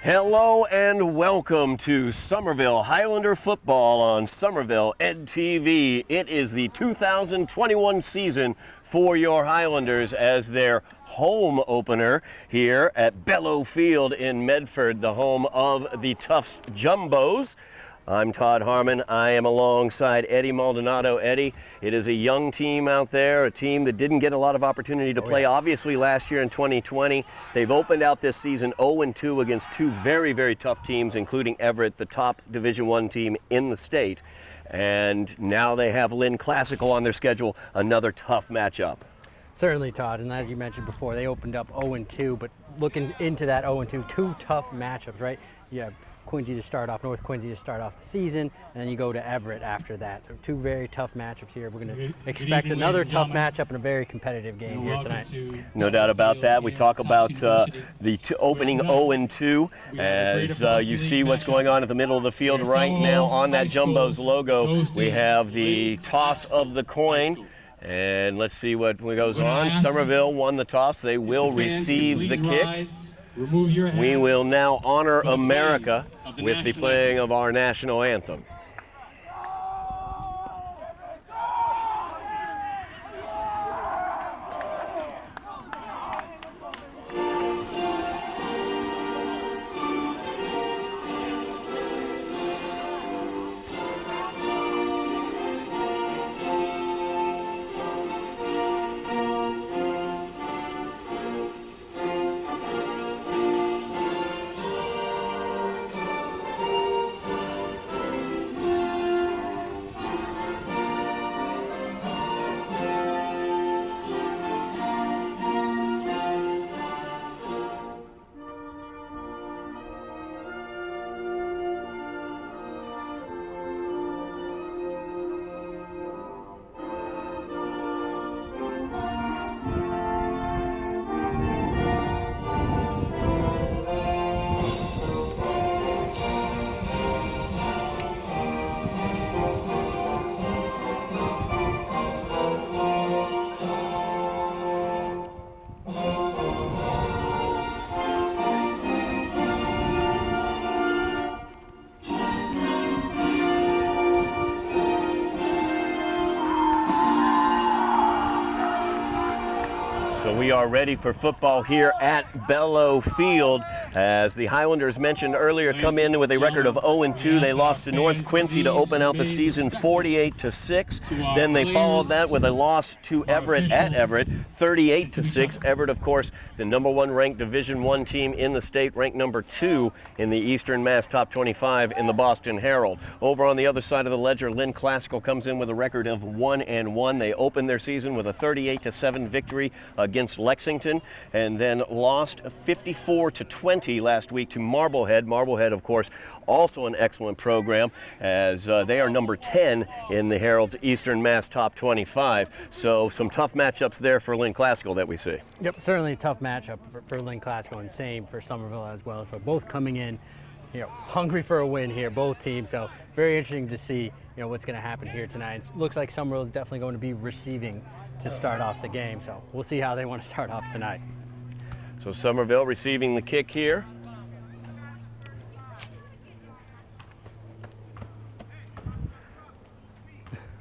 Hello and welcome to Somerville Highlander football on Somerville Ed TV. It is the 2021 season for your Highlanders as their home opener here at Bellow Field in Medford, the home of the Tufts Jumbos. I'm Todd Harmon. I am alongside Eddie Maldonado. Eddie, it is a young team out there, a team that didn't get a lot of opportunity to play, obviously, last year in 2020. They've opened out this season 0-2 against two very, very tough teams, including Everett, the top Division I team in the state. And now they have Lynn Classical on their schedule, another tough matchup. Certainly, Todd, and as you mentioned before, they opened up 0-2, but looking into that 0-2, two tough matchups, right? You have Quincy to start off, North Quincy to start off the season, and then you go to Everett after that. So two very tough matchups here. We're going to expect another tough matchup and a very competitive game here tonight. No doubt about that. We talk about the opening 0-2 as you see what's going on in the middle of the field right now on that Jumbos logo. We have the toss of the coin. And let's see what goes on. Somerville won the toss. They will receive the kick. We will now honor America with the playing of our national anthem. So we are ready for football here at Bellow Field. As the Highlanders mentioned earlier, come in with a record of 0-2. They lost to North Quincy to open out the season 48-6. Then they followed that with a loss to Everett at Everett, 38-6. Everett, of course, the number one ranked Division I team in the state, ranked number 2 in the Eastern Mass Top 25 in the Boston Herald. Over on the other side of the ledger, Lynn Classical comes in with a record of 1-1. They opened their season with a 38-7 victory against Lexington, and then lost 54-20 last week to Marblehead. Marblehead, of course, also an excellent program, as they are number 10 in the Herald's Eastern Mass Top 25. So some tough matchups there for Lynn Classical that we see. Yep, certainly a tough matchup for Lynn Classical, and same for Somerville as well. So both coming in, hungry for a win here, both teams. So very interesting to see, what's going to happen here tonight. It looks like Somerville is definitely going to be receiving to start off the game. So we'll see how they want to start off tonight. So Somerville receiving the kick here.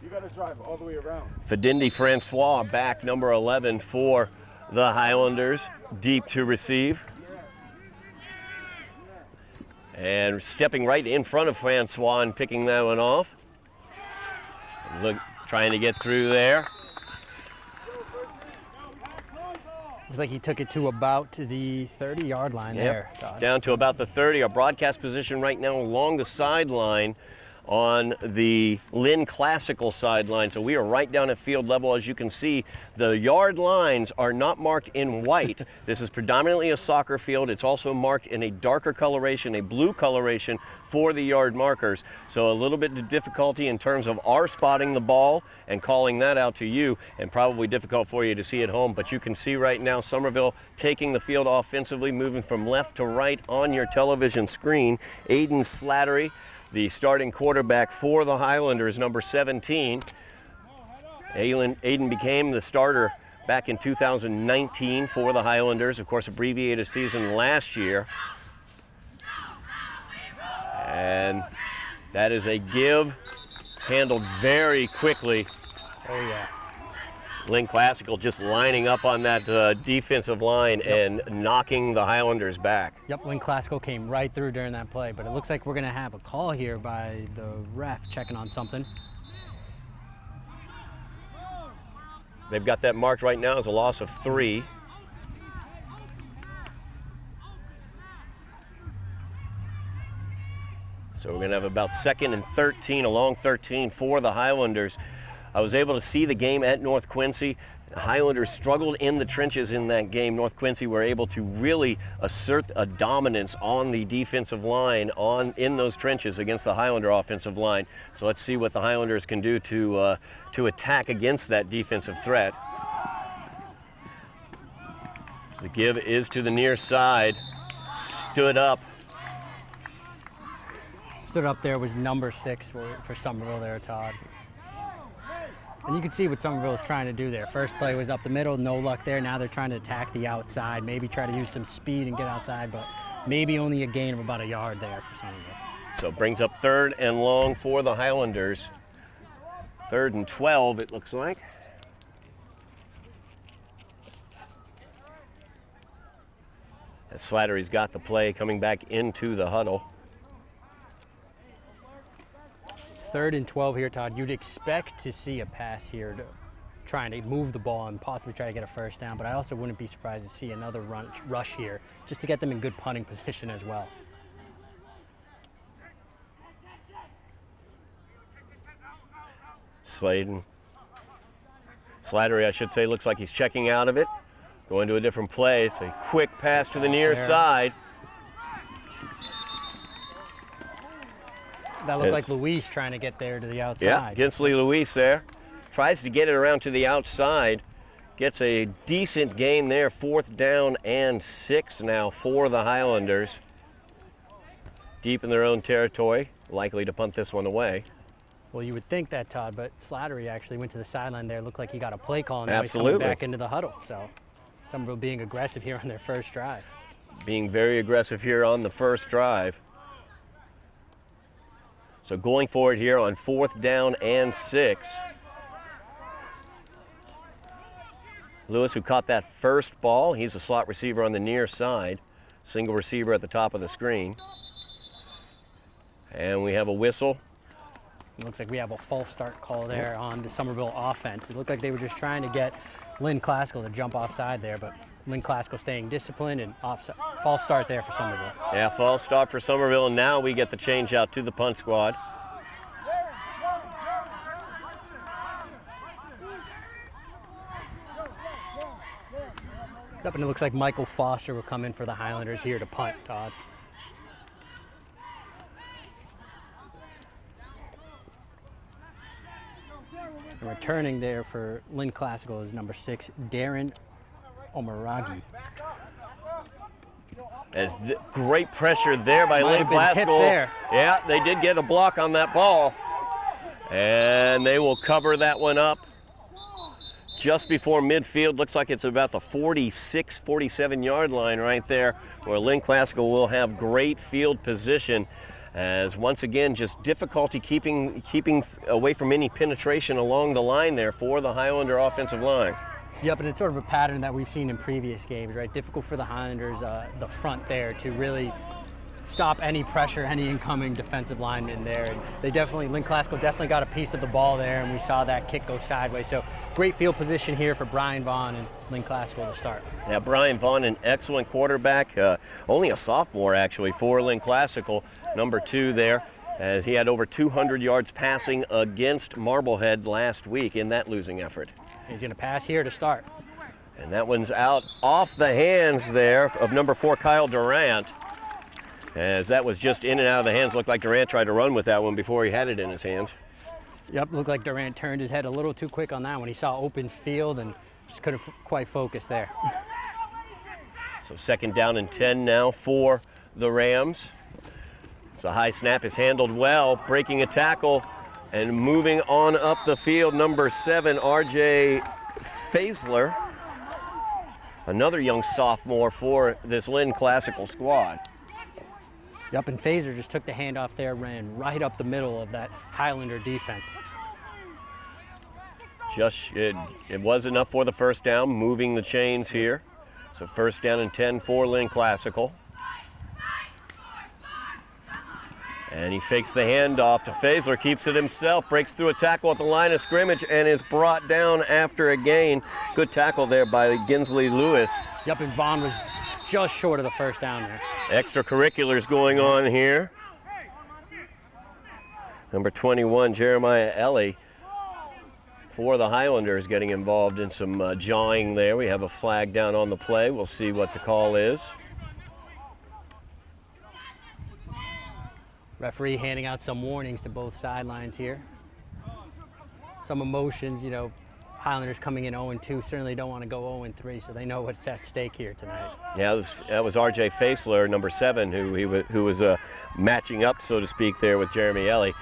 You got to drive all the way around. Fadindi Francois back, number 11 for the Highlanders, deep to receive. And stepping right in front of Francois and picking that one off. Look, trying to get through there. Looks like he took it to about the 30-yard line there, Todd. Down to about the 30. Our broadcast position right now along the sideline on the Lynn Classical sideline. So we are right down at field level. As you can see, the yard lines are not marked in white. This is predominantly a soccer field. It's also marked in a darker coloration, a blue coloration for the yard markers. So a little bit of difficulty in terms of our spotting the ball and calling that out to you, and probably difficult for you to see at home. But you can see right now Somerville taking the field offensively, moving from left to right on your television screen. Aiden Slattery, the starting quarterback for the Highlanders, number 17. Aiden became the starter back in 2019 for the Highlanders. Of course, abbreviated season last year. And that is a give, handled very quickly. Oh, yeah. Lynn Classical just lining up on that defensive line and knocking the Highlanders back. Yep, Lynn Classical came right through during that play, but it looks like we're going to have a call here by the ref checking on something. They've got that marked right now as a loss of 3. So we're going to have about 2nd and 13, a long 13 for the Highlanders. I was able to see the game at North Quincy. The Highlanders struggled in the trenches in that game. North Quincy were able to really assert a dominance on the defensive line in those trenches against the Highlander offensive line. So let's see what the Highlanders can do to attack against that defensive threat. The give is to the near side. Stood up. Stood up there was number 6 for Somerville there, Todd. And you can see what Somerville is trying to do there. First play was up the middle, no luck there. Now they're trying to attack the outside, maybe try to use some speed and get outside, but maybe only a gain of about a yard there for Somerville. So it brings up 3rd and long for the Highlanders. 3rd and 12, it looks like. As Slattery's got the play coming back into the huddle. 3rd and 12 here, Todd. You'd expect to see a pass here trying to move the ball and possibly try to get a first down, but I also wouldn't be surprised to see another rush here just to get them in good punting position as well. Slattery, I should say, looks like he's checking out of it. Going to a different play. It's a quick pass to the near side. That looked like Luis trying to get there to the outside. Yeah, Ginsley Luis there. Tries to get it around to the outside. Gets a decent gain there. 4th down and 6 now for the Highlanders. Deep in their own territory. Likely to punt this one away. Well, you would think that, Todd, but Slattery actually went to the sideline there. Looked like he got a play call, and now he's coming back into the huddle. So Somerville being aggressive here on their first drive. Being very aggressive here on the first drive. So going for it here on 4th down and 6. Lewis, who caught that first ball, he's a slot receiver on the near side. Single receiver at the top of the screen. And we have a whistle. It looks like we have a false start call there on the Somerville offense. It looked like they were just trying to get Lynn Classical to jump offside there, but Lynn Classical staying disciplined and false start there for Somerville. Yeah, false start for Somerville, and now we get the change out to the punt squad. Yep, and it looks like Michael Foster will come in for the Highlanders here to punt, Todd. And returning there for Lynn Classical is number 6, Darren Omaragi. As great pressure there by Lynn Classical. There. Yeah, they did get a block on that ball. And they will cover that one up just before midfield. Looks like it's about the 46, 47-yard line right there, where Lynn Classical will have great field position. As once again, just difficulty keeping away from any penetration along the line there for the Highlander offensive line. Yep, and it's sort of a pattern that we've seen in previous games, right? Difficult for the Highlanders, the front there, to really stop any pressure, any incoming defensive lineman there. And they definitely, Lynn Classical definitely got a piece of the ball there, and we saw that kick go sideways. So great field position here for Brian Vaughn and Lynn Classical to start. Yeah, Brian Vaughn, an excellent quarterback, only a sophomore actually for Lynn Classical, number 2 there, as he had over 200 yards passing against Marblehead last week in that losing effort. He's going to pass here to start. And that one's out off the hands there of number 4, Kyle Durant. As that was just in and out of the hands. Looked like Durant tried to run with that one before he had it in his hands. Yep, looked like Durant turned his head a little too quick on that one. He saw open field and just couldn't quite focus there. So 2nd down and 10 now for the Rams. It's a high snap, is handled well, breaking a tackle and moving on up the field. Number 7, R.J. Faisler, another young sophomore for this Lynn Classical squad. Yep, and Phaser just took the handoff there, ran right up the middle of that Highlander defense. It was enough for the first down, moving the chains here. So first down and 10 for Lynn Classical. And he fakes the handoff to Phaser, keeps it himself, breaks through a tackle at the line of scrimmage, and is brought down after a gain. Good tackle there by Ginsley Lewis. Yep, and Vaughn was just short of the first down there. Extracurriculars going on here. Number 21, Jeremiah Ellie, for the Highlanders, getting involved in some jawing there. We have a flag down on the play. We'll see what the call is. Referee handing out some warnings to both sidelines here. Some emotions, you know, Highlanders coming in 0-2 certainly don't want to go 0-3, so they know what's at stake here tonight. Yeah, that was R.J. Faisler, number 7, who was matching up, so to speak, there with Jeremy Ellie.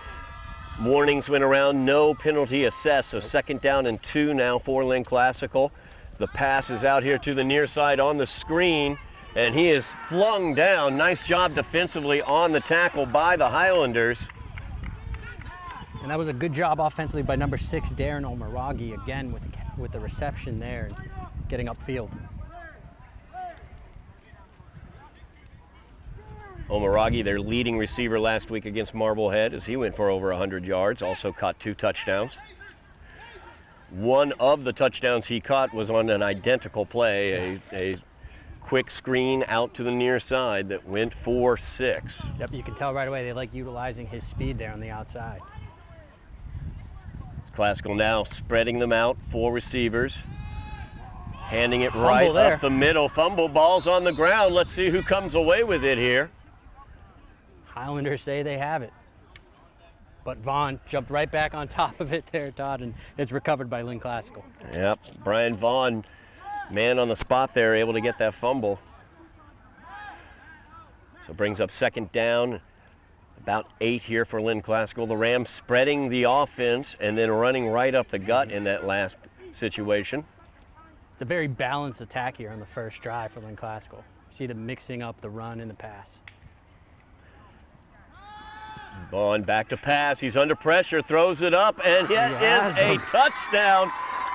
Warnings went around, no penalty assessed, so second down and 2 now for Lynn Classical. As the pass is out here to the near side on the screen, and he is flung down. Nice job defensively on the tackle by the Highlanders. And that was a good job offensively by number 6, Darren Omaragi, again with the reception there and getting upfield. Omaragi, their leading receiver last week against Marblehead, as he went for over 100 yards, also caught 2 touchdowns. One of the touchdowns he caught was on an identical play, a quick screen out to the near side that went for 6. Yep, you can tell right away they like utilizing his speed there on the outside. Classical now spreading them out, 4 receivers, handing it right up the middle. Fumble, ball's on the ground. Let's see who comes away with it here. Highlanders say they have it. But Vaughn jumped right back on top of it there, Todd, and it's recovered by Lynn Classical. Yep, Brian Vaughn, man on the spot there, able to get that fumble. So brings up second down, about 8 here for Lynn Classical. The Rams spreading the offense and then running right up the gut in that last situation. It's a very balanced attack here on the first drive for Lynn Classical. See them mixing up the run and the pass. Vaughn back to pass. He's under pressure, throws it up, and it is a touchdown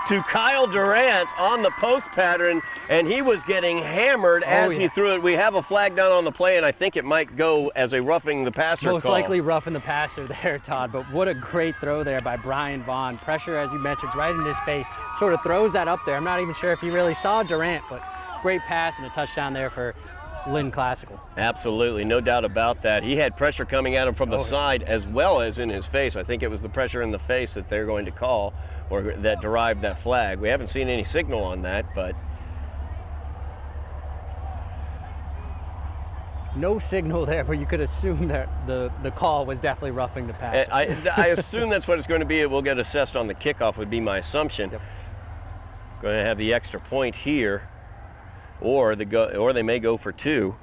to Kyle Durant on the post pattern, and he was getting hammered as he threw it. We have a flag down on the play, and I think it might go as a roughing the passer Most call. likely roughing the passer there, Todd, but what a great throw there by Brian Vaughn. Pressure, as you mentioned, right in his face. Sort of throws that up there. I'm not even sure if he really saw Durant, but great pass and a touchdown there for Lynn Classical. Absolutely, no doubt about that. He had pressure coming at him from the side as well as in his face. I think it was the pressure in the face that they're going to call, or that derived that flag. We haven't seen any signal on that, but no signal there, but you could assume that the call was definitely roughing the passer. I assume that's what it's going to be. It will get assessed on the kickoff, would be my assumption. Yep. Going to have the extra point here, or they may go for 2,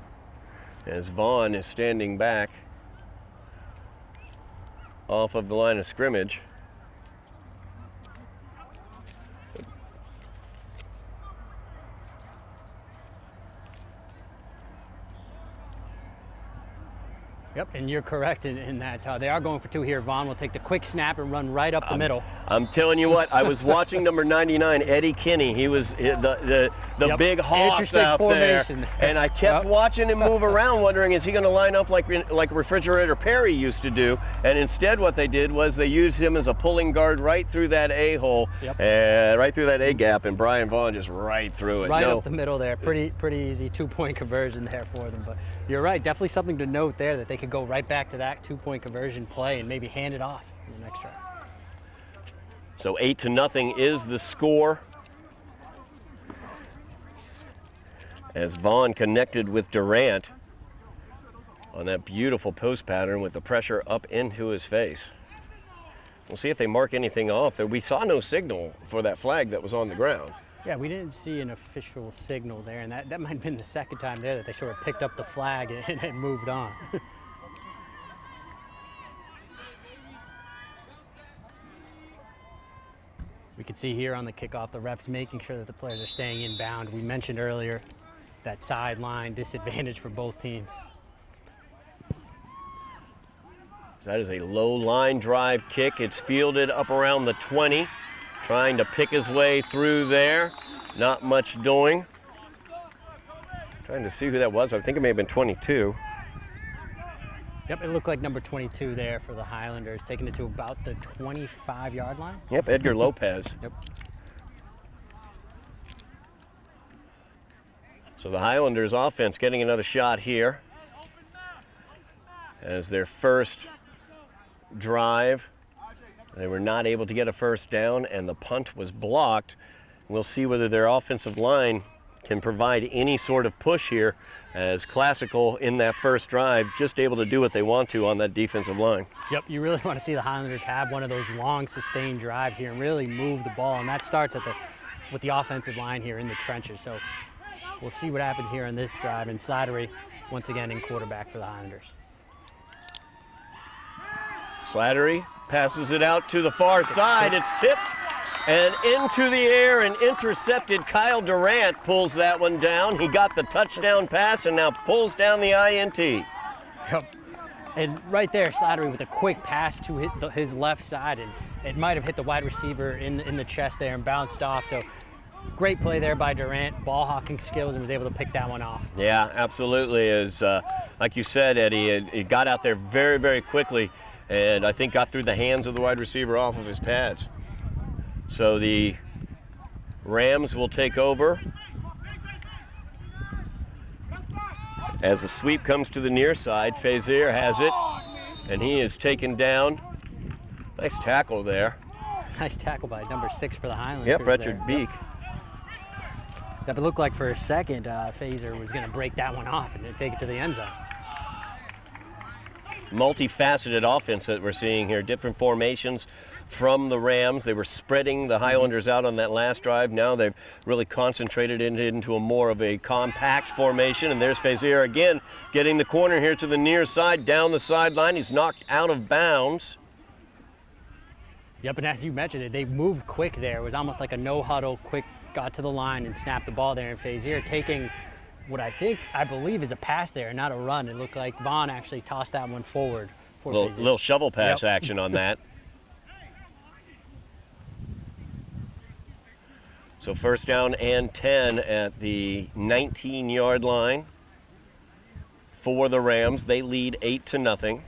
as Vaughn is standing back off of the line of scrimmage. Yep, and you're correct in that, Todd. They are going for 2 here. Vaughn will take the quick snap and run right up the middle. I'm telling you what, I was watching number 99, Eddie Kinney. He was the big hoss out there. And I kept watching him move around, wondering, is he going to line up like Refrigerator Perry used to do? And instead what they did was they used him as a pulling guard right through that A-hole, right through that A-gap, and Brian Vaughn just right through it. Right up the middle there. Pretty easy 2-point conversion there for them. But you're right, definitely something to note there, that they could go right back to that 2-point conversion play and maybe hand it off in the next drive. So 8-0 is the score, as Vaughn connected with Durant on that beautiful post pattern with the pressure up into his face. We'll see if they mark anything off there. We saw no signal for that flag that was on the ground. Yeah, we didn't see an official signal there, and that might have been the second time there that they sort of picked up the flag and moved on. We can see here on the kickoff, the refs making sure that the players are staying inbound. We mentioned earlier that sideline disadvantage for both teams. That is a low line drive kick. It's fielded up around the 20, trying to pick his way through there. Not much doing. Trying to see who that was. I think it may have been 22. Yep, it looked like number 22 there for the Highlanders, taking it to about the 25-yard line. Yep, Edgar Lopez. Yep. So the Highlanders offense getting another shot here as their first drive. They were not able to get a first down, and the punt was blocked. We'll see whether their offensive line can provide any sort of push here, as Classical in that first drive just able to do what they want to on that defensive line. Yep, you really want to see the Highlanders have one of those long sustained drives here and really move the ball, and that starts with the offensive line here in the trenches. So we'll see what happens here on this drive, and Slattery once again in quarterback for the Highlanders. Slattery passes it out to the far side. It's tipped and into the air and intercepted. Kyle Durant pulls that one down. He got the touchdown pass and now pulls down the INT. Yep. And right there, Slattery with a quick pass to his left side, and it might have hit the wide receiver in the chest there and bounced off. So great play there by Durant, ball hawking skills, and was able to pick that one off. Yeah, absolutely. As like you said, Eddie, it got out there very, very quickly, and I think got through the hands of the wide receiver off of his pads. So the Rams will take over as the sweep comes to the near side. Fazier has it, and he is taken down. Nice tackle there. Nice tackle by number 6 for the Highlanders. Yep, Richard Beek. Yep, it looked like for a second Fazier was going to break that one off and then take it to the end zone. Multifaceted offense that we're seeing here. Different formations from the Rams. They were spreading the Highlanders out on that last drive. Now they've really concentrated it into a more of a compact formation. And there's Fazier again getting the corner here to the near side, down the sideline. He's knocked out of bounds. Yep, and as you mentioned, they moved quick there. It was almost like a no-huddle, quick, got to the line and snapped the ball there. And Fazier taking what I believe is a pass there, not a run. It looked like Vaughn actually tossed that one forward for Fazier. Little shovel pass Yep. action on that. So first down and 10 at the 19-yard line for the Rams. They lead 8-0.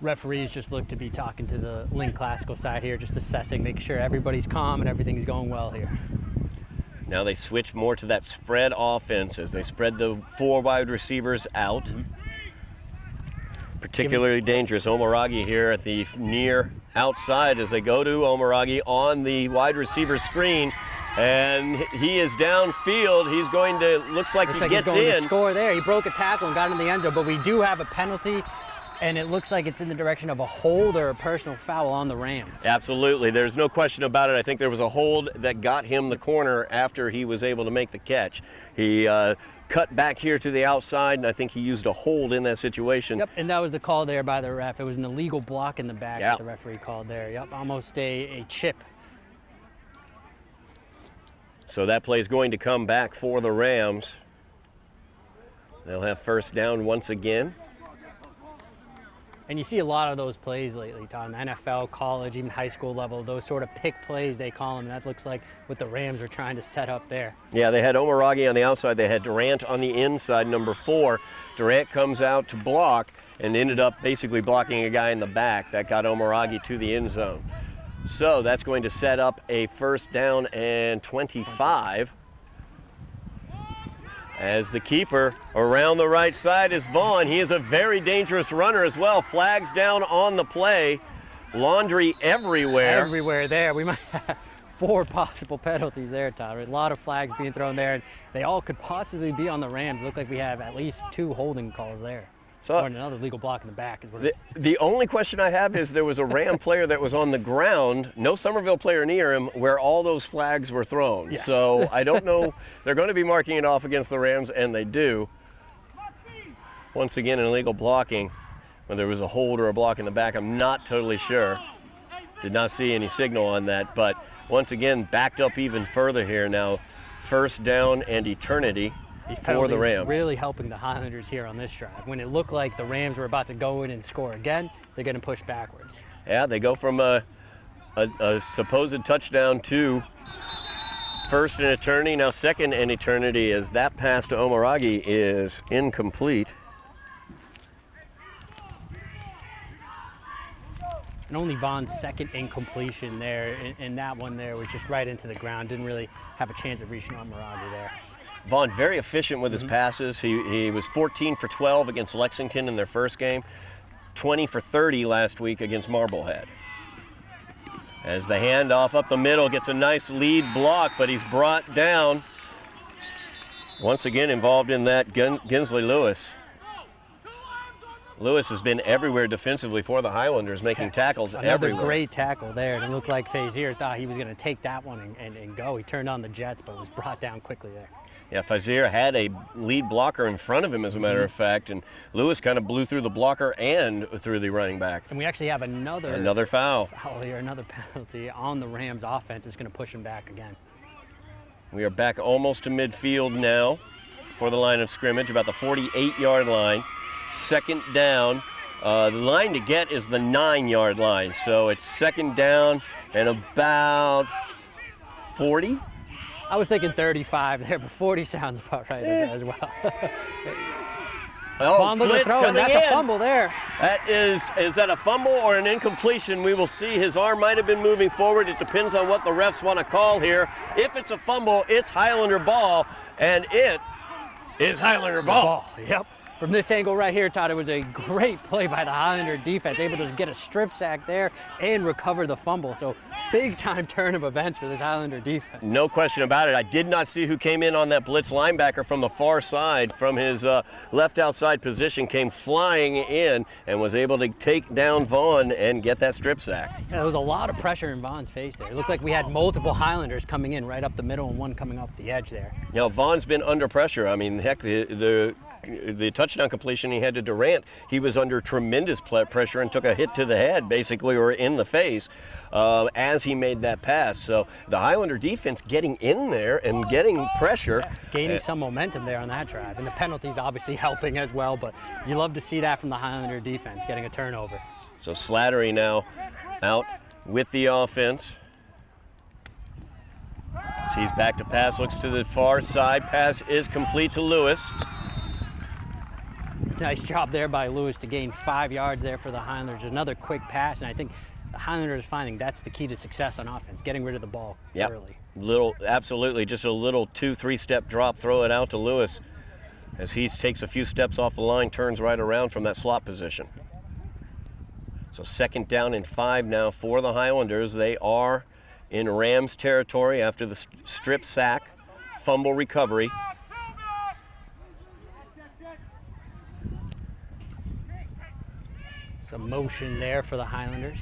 Referees just look to be talking to the Lynn Classical side here, just assessing, making sure everybody's calm and everything's going well here. Now they switch more to that spread offense as they spread the 4 wide receivers out. Particularly dangerous. Omaragi here at the near outside as they go to Omaragi on the wide receiver screen. And he is downfield. He's going to, looks like he gets he's going in. to score there. He broke a tackle and got in the end zone, but we do have a penalty, and it looks like it's in the direction of a hold or a personal foul on the Rams. Absolutely. There's no question about it. I think there was a hold that got him the corner after he was able to make the catch. He cut back here to the outside, and I think he used a hold in that situation. Yep, and that was the call there by the ref. It was an illegal block in the back Yep. that the referee called there. Yep, almost a chip. So that play is going to come back for the Rams. They'll have first down once again. And you see a lot of those plays lately, Todd, in the NFL, college, even high school level, those sort of pick plays, they call them. And that looks like what the Rams are trying to set up there. Yeah, they had Omaragi on the outside. They had Durant on the inside, number 4. Durant comes out to block and ended up basically blocking a guy in the back. That got Omaragi to the end zone. So that's going to set up a first down and 25. As the keeper around the right side is Vaughn. He is a very dangerous runner as well. Flags down on the play. Laundry everywhere. Everywhere there. We might have 4 possible penalties there, Todd. A lot of flags being thrown there, and they all could possibly be on the Rams. Look like we have at least 2 holding calls there. So, or another legal block in the back. The only question I have is there was a Ram player that was on the ground, no Somerville player near him, where all those flags were thrown. Yes. So I don't know. They're going to be marking it off against the Rams, and they do. Once again, an illegal blocking. Whether there was a hold or a block in the back, I'm not totally sure. Did not see any signal on that, but once again, backed up even further here now. first down and eternity These for penalties the Rams. really helping the Highlanders here on this drive. When it looked like the Rams were about to go in and score again, they're going to push backwards. Yeah, they go from a supposed touchdown to first and eternity, now second and eternity, as that pass to Omaragi is incomplete. And only Vaughn's second incompletion there, and that one there was just right into the ground. Didn't really have a chance of reaching Omaragi there. Vaughn very efficient with his passes. He was 14 for 12 against Lexington in their first game, 20 for 30 last week against Marblehead. As the handoff up the middle gets a nice lead block, but he's brought down. Once again involved in that, Ginsley Lewis. Lewis has been everywhere defensively for the Highlanders, making tackles Another everywhere. great tackle there, and it looked like Fazier thought he was going to take that one and go. He turned on the Jets, but was brought down quickly there. Yeah, Fazier had a lead blocker in front of him, as a matter of fact, and Lewis kind of blew through the blocker and through the running back. And we actually have Another foul. Here, another penalty on the Rams offense. Is going to push him back again. We are back almost to midfield now for the line of scrimmage, about the 48-yard line. Second down. The line to get is the 9-yard line, so it's second down and about 40. I was thinking 35 there, but 40 sounds about right as well. Vaughn looking to throw, and that's a fumble there. That is that a fumble or an incompletion? We will see. His arm might have been moving forward. It depends on what the refs want to call here. If it's a fumble, it's Highlander ball, and it is Highlander ball. Yep. From this angle right here, Todd, it was a great play by the Highlander defense, able to get a strip sack there and recover the fumble. So big time turn of events for this Highlander defense. No question about it. I did not see who came in on that blitz linebacker from the far side, from his left outside position, came flying in and was able to take down Vaughn and get that strip sack. Yeah, there was a lot of pressure in Vaughn's face there. It looked like we had multiple Highlanders coming in right up the middle and one coming up the edge there. You know, Vaughn's been under pressure. I mean, heck, the touchdown completion he had to Durant, he was under tremendous pressure and took a hit to the head, basically, or in the face, as he made that pass. So the Highlander defense getting in there and getting pressure. Yeah, gaining some momentum there on that drive. And the penalties obviously helping as well, but you love to see that from the Highlander defense, getting a turnover. So Slattery now out with the offense. So he's back to pass, looks to the far side. Pass is complete to Lewis. Nice job there by Lewis to gain 5 yards there for the Highlanders. Another quick pass, and I think the Highlanders finding that's the key to success on offense, getting rid of the ball early. Absolutely, just a little 2-3 step drop, throw it out to Lewis as he takes a few steps off the line, turns right around from that slot position. So second down and 5 now for the Highlanders. They are in Rams territory after the strip sack, fumble recovery. Some motion there for the Highlanders.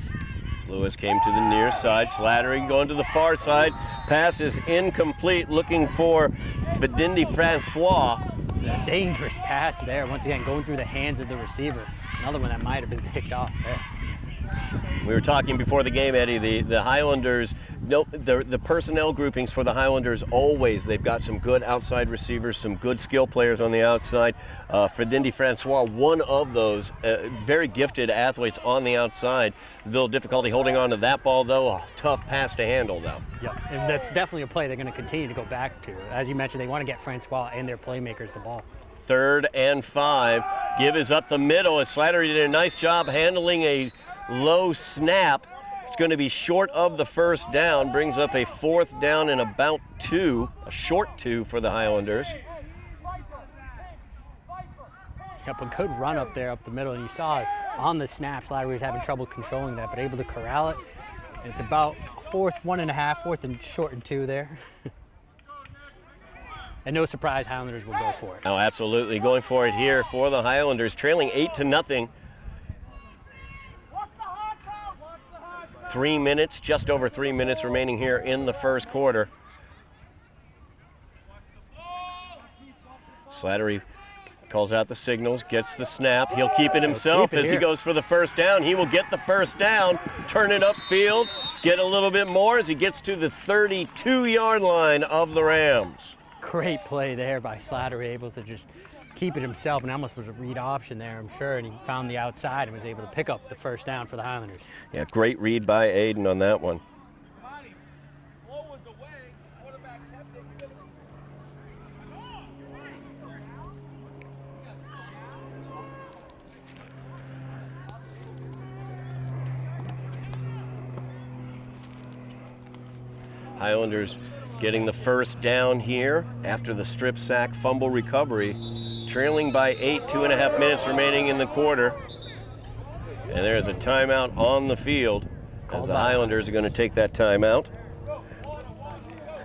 Lewis came to the near side. Slattery going to the far side. Pass is incomplete, looking for Fidindi Francois. A dangerous pass there, once again going through the hands of the receiver. Another one that might have been picked off there. We were talking before the game, Eddie, the Highlanders, the personnel groupings for the Highlanders always, they've got some good outside receivers, some good skill players on the outside. Fidindi Francois, one of those very gifted athletes on the outside. A little difficulty holding on to that ball, though. A tough pass to handle, though. Yeah, and that's definitely a play they're going to continue to go back to. As you mentioned, they want to get Francois and their playmakers the ball. 3rd and 5. Give is up the middle as Slattery did a nice job handling a low snap. It's going to be short of the first down, brings up a 4th down and about 2, a short 2 for the Highlanders. Yep, a good run up there up the middle, and you saw it on the snap. Slattery was having trouble controlling that, but able to corral it. And it's about 4th and short and 2 there. And no surprise, Highlanders will go for it. Oh, absolutely, going for it here for the Highlanders, trailing 8-0. 3 minutes, just over 3 minutes remaining here in the first quarter. Slattery calls out the signals, gets the snap. He'll keep it himself as he goes for the first down. He will get the first down, turn it upfield, get a little bit more as he gets to the 32-yard line of the Rams. Great play there by Slattery, able to just keep it himself, and almost was a read option there, I'm sure, and he found the outside and was able to pick up the first down for the Highlanders. Yeah, great read by Aiden on that one. Highlanders getting the first down here after the strip sack fumble recovery, trailing by 8, 2.5 minutes remaining in the quarter. And there's a timeout on the field as the Highlanders are going to take that timeout.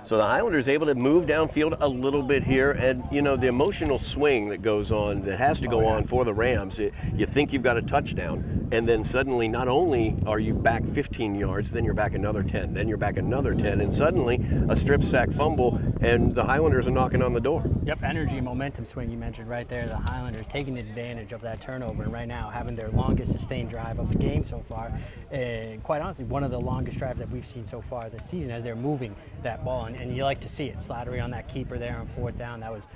So the Highlanders able to move downfield a little bit here, and you know the emotional swing that goes on, that has to go on for the Rams. You think you've got a touchdown, and then suddenly not only are you back 15 yards, then you're back another 10, then you're back another 10, and suddenly a strip sack fumble, and the Highlanders are knocking on the door. Yep, energy, momentum swing you mentioned right there. The Highlanders taking advantage of that turnover, and right now having their longest sustained drive of the game so far, and quite honestly, one of the longest drives that we've seen so far this season as they're moving that ball, and you like to see it. Slattery on that keeper there on fourth down, that was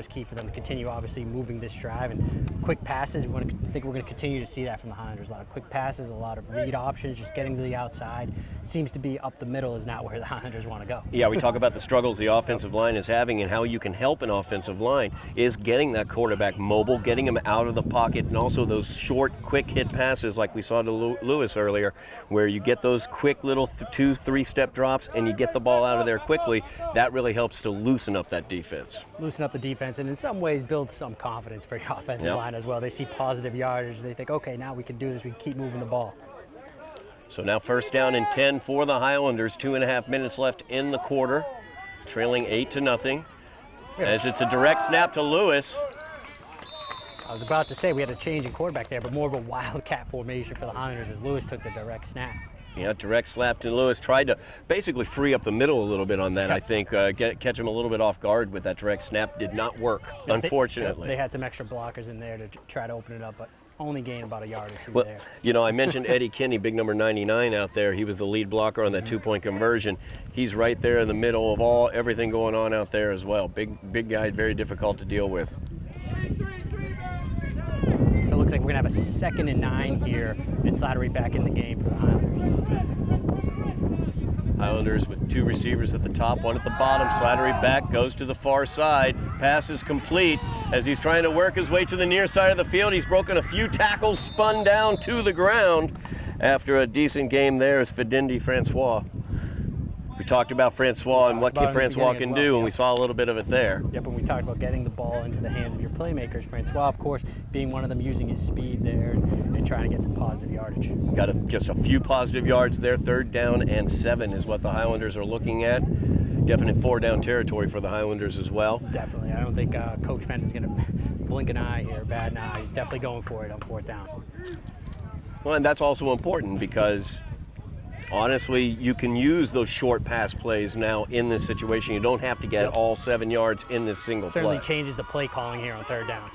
key for them to continue obviously moving this drive, and quick passes. I think we're going to continue to see that from the Highlanders. A lot of quick passes, a lot of read options, just getting to the outside. Seems to be up the middle is not where the Highlanders want to go. Yeah, we talk about the struggles the offensive line is having and how you can help an offensive line is getting that quarterback mobile, getting him out of the pocket, and also those short, quick hit passes like we saw to Lewis earlier, where you get those quick little 2-3 step drops and you get the ball out of there quickly. That really helps to loosen up that defense. Loosen up the defense, and in some ways build some confidence for your offensive line as well. They see positive yardage. They think, okay, now we can do this. We can keep moving the ball. So now first down and 10 for the Highlanders. 2.5 minutes left in the quarter, trailing 8-0. As it's a direct snap to Lewis. I was about to say we had a change in quarterback there, but more of a wildcat formation for the Highlanders as Lewis took the direct snap. Yeah, direct slap to Lewis. Tried to basically free up the middle a little bit on that, I think. Catch him a little bit off guard with that direct snap. Did not work, unfortunately. They had some extra blockers in there to try to open it up, but only gained about a yard or two there. You know, I mentioned Eddie Kinney, big number 99 out there. He was the lead blocker on that two-point conversion. He's right there in the middle of everything going on out there as well. Big guy, very difficult to deal with. So it looks like we're going to have a 2nd and 9 here, and Slattery back in the game for the Highlanders. Highlanders with 2 receivers at the top, 1 at the bottom. Slattery back, goes to the far side. Pass is complete as he's trying to work his way to the near side of the field. He's broken a few tackles, spun down to the ground after a decent game there is Fidindi Francois. We talked about Francois and what Kid Francois can do, and we saw a little bit of it there. Yep, and we talked about getting the ball into the hands of your playmakers. Francois, of course, being one of them, using his speed there and trying to get some positive yardage. Got just a few positive yards there. 3rd down and 7 is what the Highlanders are looking at. Definite 4-down territory for the Highlanders as well. Definitely. I don't think Coach Fenton's going to blink an eye here, bat an eye. He's definitely going for it on 4th down. Well, and that's also important because honestly, you can use those short pass plays now in this situation. You don't have to get all 7 yards in this single Certainly play. Changes the play calling here on 3rd down.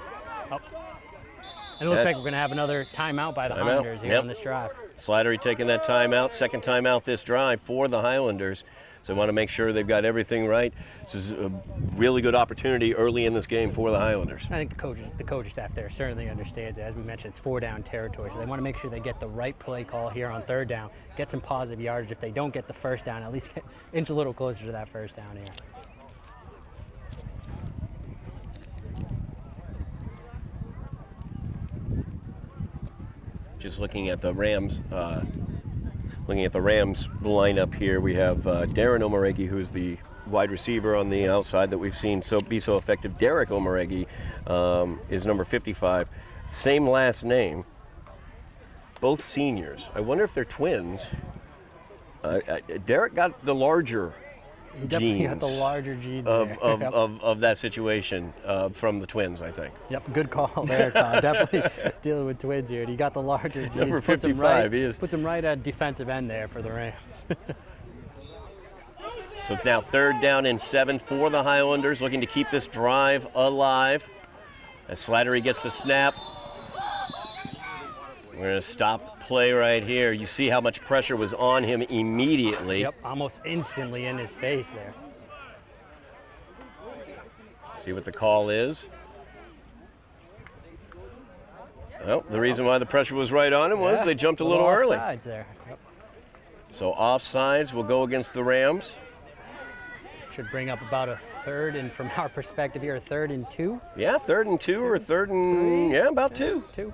And it looks like we're going to have another timeout by the Highlanders here on this drive. Slattery taking that timeout, 2nd timeout this drive for the Highlanders. So they want to make sure they've got everything right. This is a really good opportunity early in this game for the Highlanders. I think the coaching staff there certainly understands. As we mentioned, it's 4-down territory, so they want to make sure they get the right play call here on 3rd down, get some positive yardage. If they don't get the 1st down, at least inch a little closer to that 1st down here. Just looking at the Rams, lineup here, we have Darren Omaregi, who's the wide receiver on the outside that we've seen be so effective. Derek Omaregi is number 55, same last name, both seniors. I wonder if they're twins. Derek got the larger He definitely genes got the larger genes of that situation from the twins, I think. Yep, good call there, Todd. Definitely dealing with twins here. He got the larger genes. Number 55, he is. Puts him right at defensive end there for the Rams. So now 3rd down and 7 for the Highlanders, looking to keep this drive alive. As Slattery gets the snap, we're going to stop play right here. You see how much pressure was on him immediately. Yep, almost instantly in his face there. See what the call is. Well, the reason why the pressure was right on him was they jumped a little early. Offsides there. Yep. So offsides will go against the Rams. Should bring up about a third, and from our perspective here, a 3rd and 2. Yeah, 3rd and 2 or 3rd and, yeah, about 2. 2.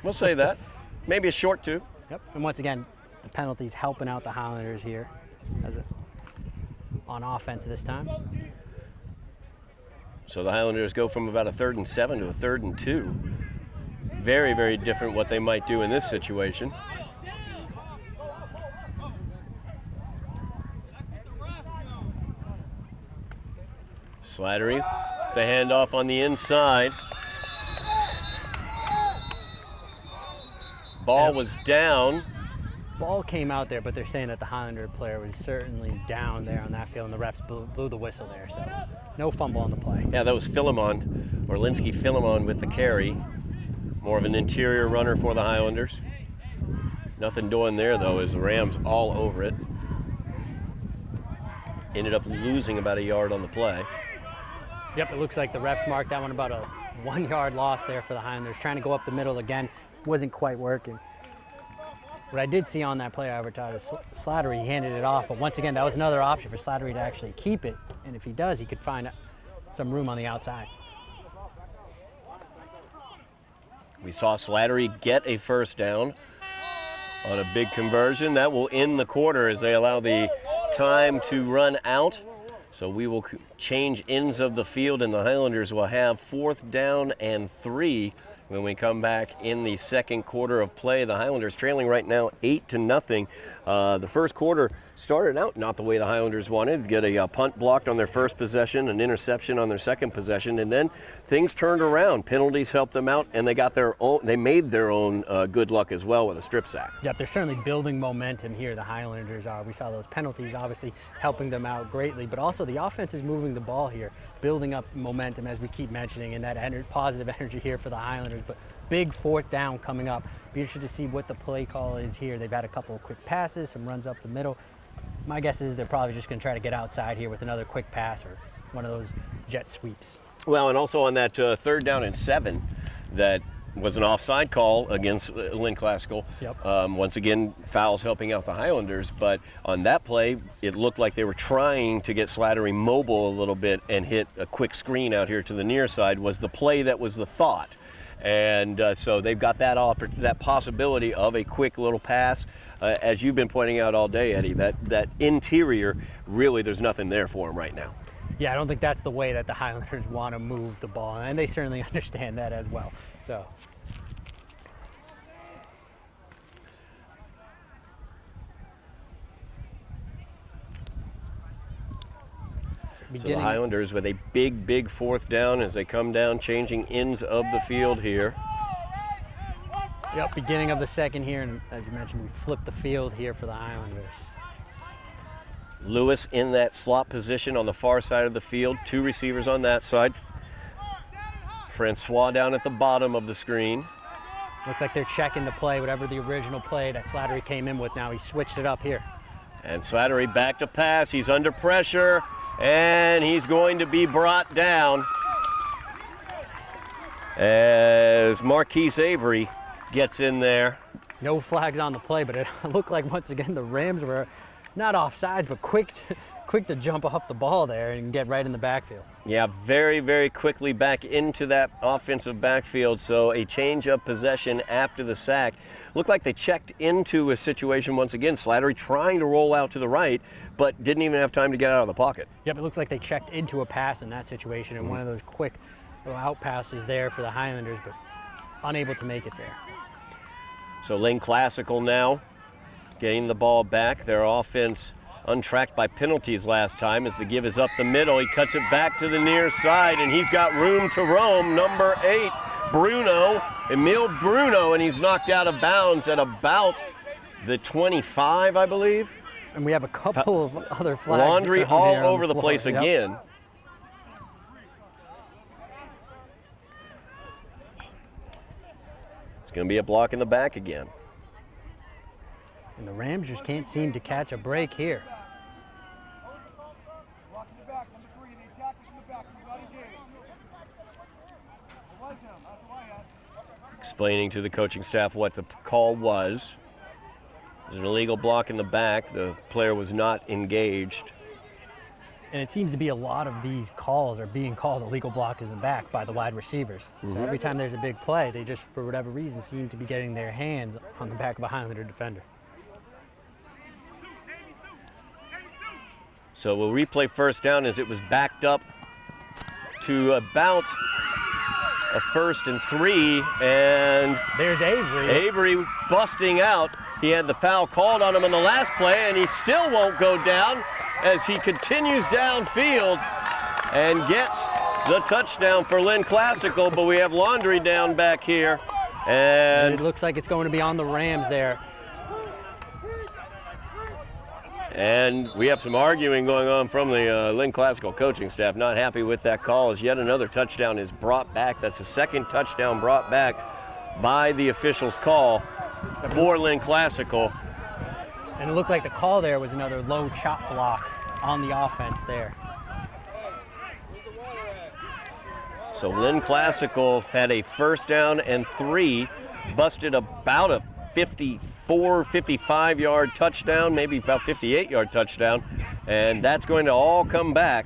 We'll say that. Maybe a short 2. Yep, and once again, the penalties helping out the Highlanders here on offense this time. So the Highlanders go from about a 3rd and 7 to a 3rd and 2. Very, very different what they might do in this situation. Slattery, the handoff on the inside. Ball was down. Ball came out there, but they're saying that the Highlander player was certainly down there on that field, and the refs blew the whistle there, so no fumble on the play. Yeah, that was Philemon, or Linsky Philemon with the carry. More of an interior runner for the Highlanders. Nothing doing there, though, as the Rams all over it. Ended up losing about a yard on the play. Yep, it looks like the refs marked that one about a 1-yard loss there for the Highlanders. Trying to go up the middle again, wasn't quite working. What I did see on that play I advertised, Slattery handed it off, but once again, that was another option for Slattery to actually keep it, and if he does, he could find some room on the outside. We saw Slattery get a first down on a big conversion. That will end the quarter as they allow the time to run out. So we will change ends of the field, and the Highlanders will have 4th down and 3 when we come back in the second quarter of play. The Highlanders trailing right now 8-0. The first quarter started out not the way the Highlanders wanted. Get a punt blocked on their first possession, an interception on their second possession, and then things turned around. Penalties helped them out, and they got their own. They made their own good luck as well with a strip sack. Yep, they're certainly building momentum here. The Highlanders are. We saw those penalties obviously helping them out greatly, but also the offense is moving the ball here, building up momentum as we keep mentioning, and that positive energy here for the Highlanders. But big 4th down coming up. Be interested to see what the play call is here. They've had a couple of quick passes, some runs up the middle. My guess is they're probably just going to try to get outside here with another quick pass or one of those jet sweeps. Well, and also on that 3rd down and 7, that was an offside call against Lynn Classical. Yep. Once again, fouls helping out the Highlanders, but on that play, it looked like they were trying to get Slattery mobile a little bit and hit a quick screen out here to the near side was the play that was the thought. And so they've got that possibility of a quick little pass. As you've been pointing out all day, Eddie, that interior, really there's nothing there for them right now. Yeah, I don't think that's the way that the Highlanders want to move the ball, and they certainly understand that as well. So So the Highlanders with a big 4th down as they come down, changing ends of the field here. Yep, beginning of the second here, and as you mentioned, we flipped the field here for the Highlanders. Lewis in that slot position on the far side of the field. 2 receivers on that side. Francois down at the bottom of the screen. Looks like they're checking the play, whatever the original play that Slattery came in with now. He switched it up here. And Slattery back to pass. He's under pressure, and he's going to be brought down as Marquise Avery gets in there. No flags on the play, but it looked like once again the Rams were not offsides, but quick to jump off the ball there and get right in the backfield. Yeah, very quickly back into that offensive backfield. So a change of possession after the sack. Looked like they checked into a situation once again. Slattery trying to roll out to the right, but didn't even have time to get out of the pocket. Yep, it looks like they checked into a pass in that situation, and one of those quick little out passes there for the Highlanders, but unable to make it there. So Lynn Classical now getting the ball back. Their offense untracked by penalties last time as the give is up the middle. He cuts it back to the near side, and he's got room to roam. Number 8, Emil Bruno, and he's knocked out of bounds at about the 25, I believe. And we have a couple of other flags. Laundry all over the floor. place again. It's going to be a block in the back again. And the Rams just can't seem to catch a break here. Explaining to the coaching staff what the call was. There's an illegal block in the back. The player was not engaged. And it seems to be a lot of these calls are being called illegal block in the back by the wide receivers. So every time there's a big play, they just, for whatever reason, seem to be getting their hands on the back of a Highlander defender. So we'll replay first down as it was backed up to about a 1st and 3, and there's Avery. Avery busting out. He had the foul called on him in the last play, and he still won't go down as he continues downfield and gets the touchdown for Lynn Classical, but we have Laundry down back here. And it looks like it's going to be on the Rams there. And we have some arguing going on from the Lynn Classical coaching staff. Not happy with that call as yet another touchdown is brought back. That's the second touchdown brought back by the officials' call for Lynn Classical. And it looked like the call there was another low chop block on the offense there. So Lynn Classical had a 1st down and 3, busted about a 54, 55-yard touchdown, maybe about 58-yard touchdown, and that's going to all come back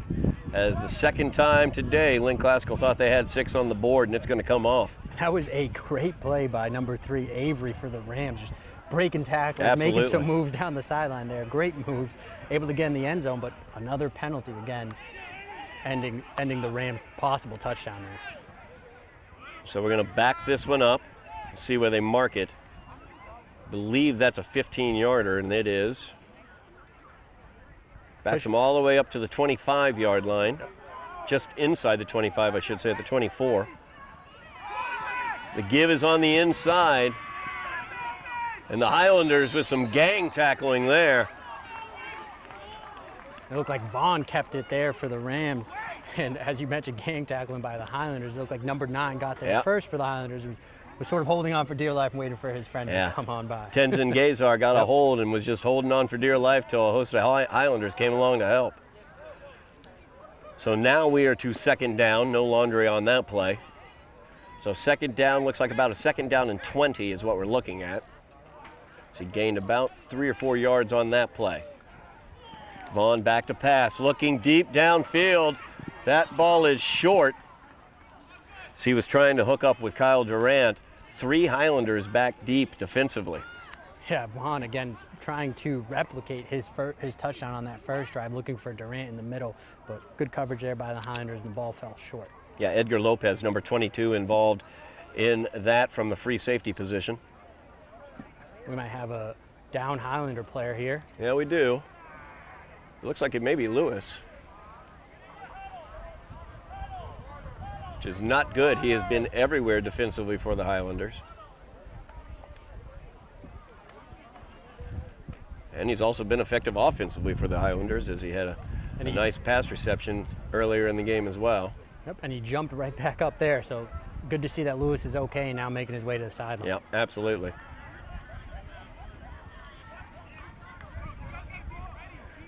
as the second time today Lynn Classical thought they had 6 on the board, and it's going to come off. That was a great play by number 3, Avery, for the Rams. Just breaking tackles, Absolutely. making some moves down the sideline there. Great moves, able to get in the end zone, but another penalty again, ending the Rams' possible touchdown there. So we're going to back this one up, see where they mark it. I believe that's a 15-yarder, and it is. Backs them all the way up to the 25-yard line. Just inside the 25, I should say, at the 24. The give is on the inside. And the Highlanders with some gang tackling there. It looked like Vaughn kept it there for the Rams. And as you mentioned, gang tackling by the Highlanders. It looked like number 9 got there first for the Highlanders. Was sort of holding on for dear life and waiting for his friend to come on by. Tenzin Gazar got a hold and was just holding on for dear life till a host of Highlanders came along to help. So now we are to 2nd down, no Laundry on that play. So 2nd down looks like about a 2nd down and 20 is what we're looking at. So he gained about 3 or 4 yards on that play. Vaughn back to pass, looking deep downfield. That ball is short. So he was trying to hook up with Kyle Durant. 3 Highlanders back deep defensively. Yeah, Vaughn again trying to replicate his touchdown on that first drive, looking for Durant in the middle, but good coverage there by the Highlanders and the ball fell short. Yeah, Edgar Lopez, number 22, involved in that from the free safety position. We might have a down Highlander player here. Yeah, we do. It looks like it may be Lewis. Which is not good. He has been everywhere defensively for the Highlanders. And he's also been effective offensively for the Highlanders as he had a nice pass reception earlier in the game as well. Yep, and he jumped right back up there, so good to see that Lewis is okay and now making his way to the sideline. Yep, absolutely.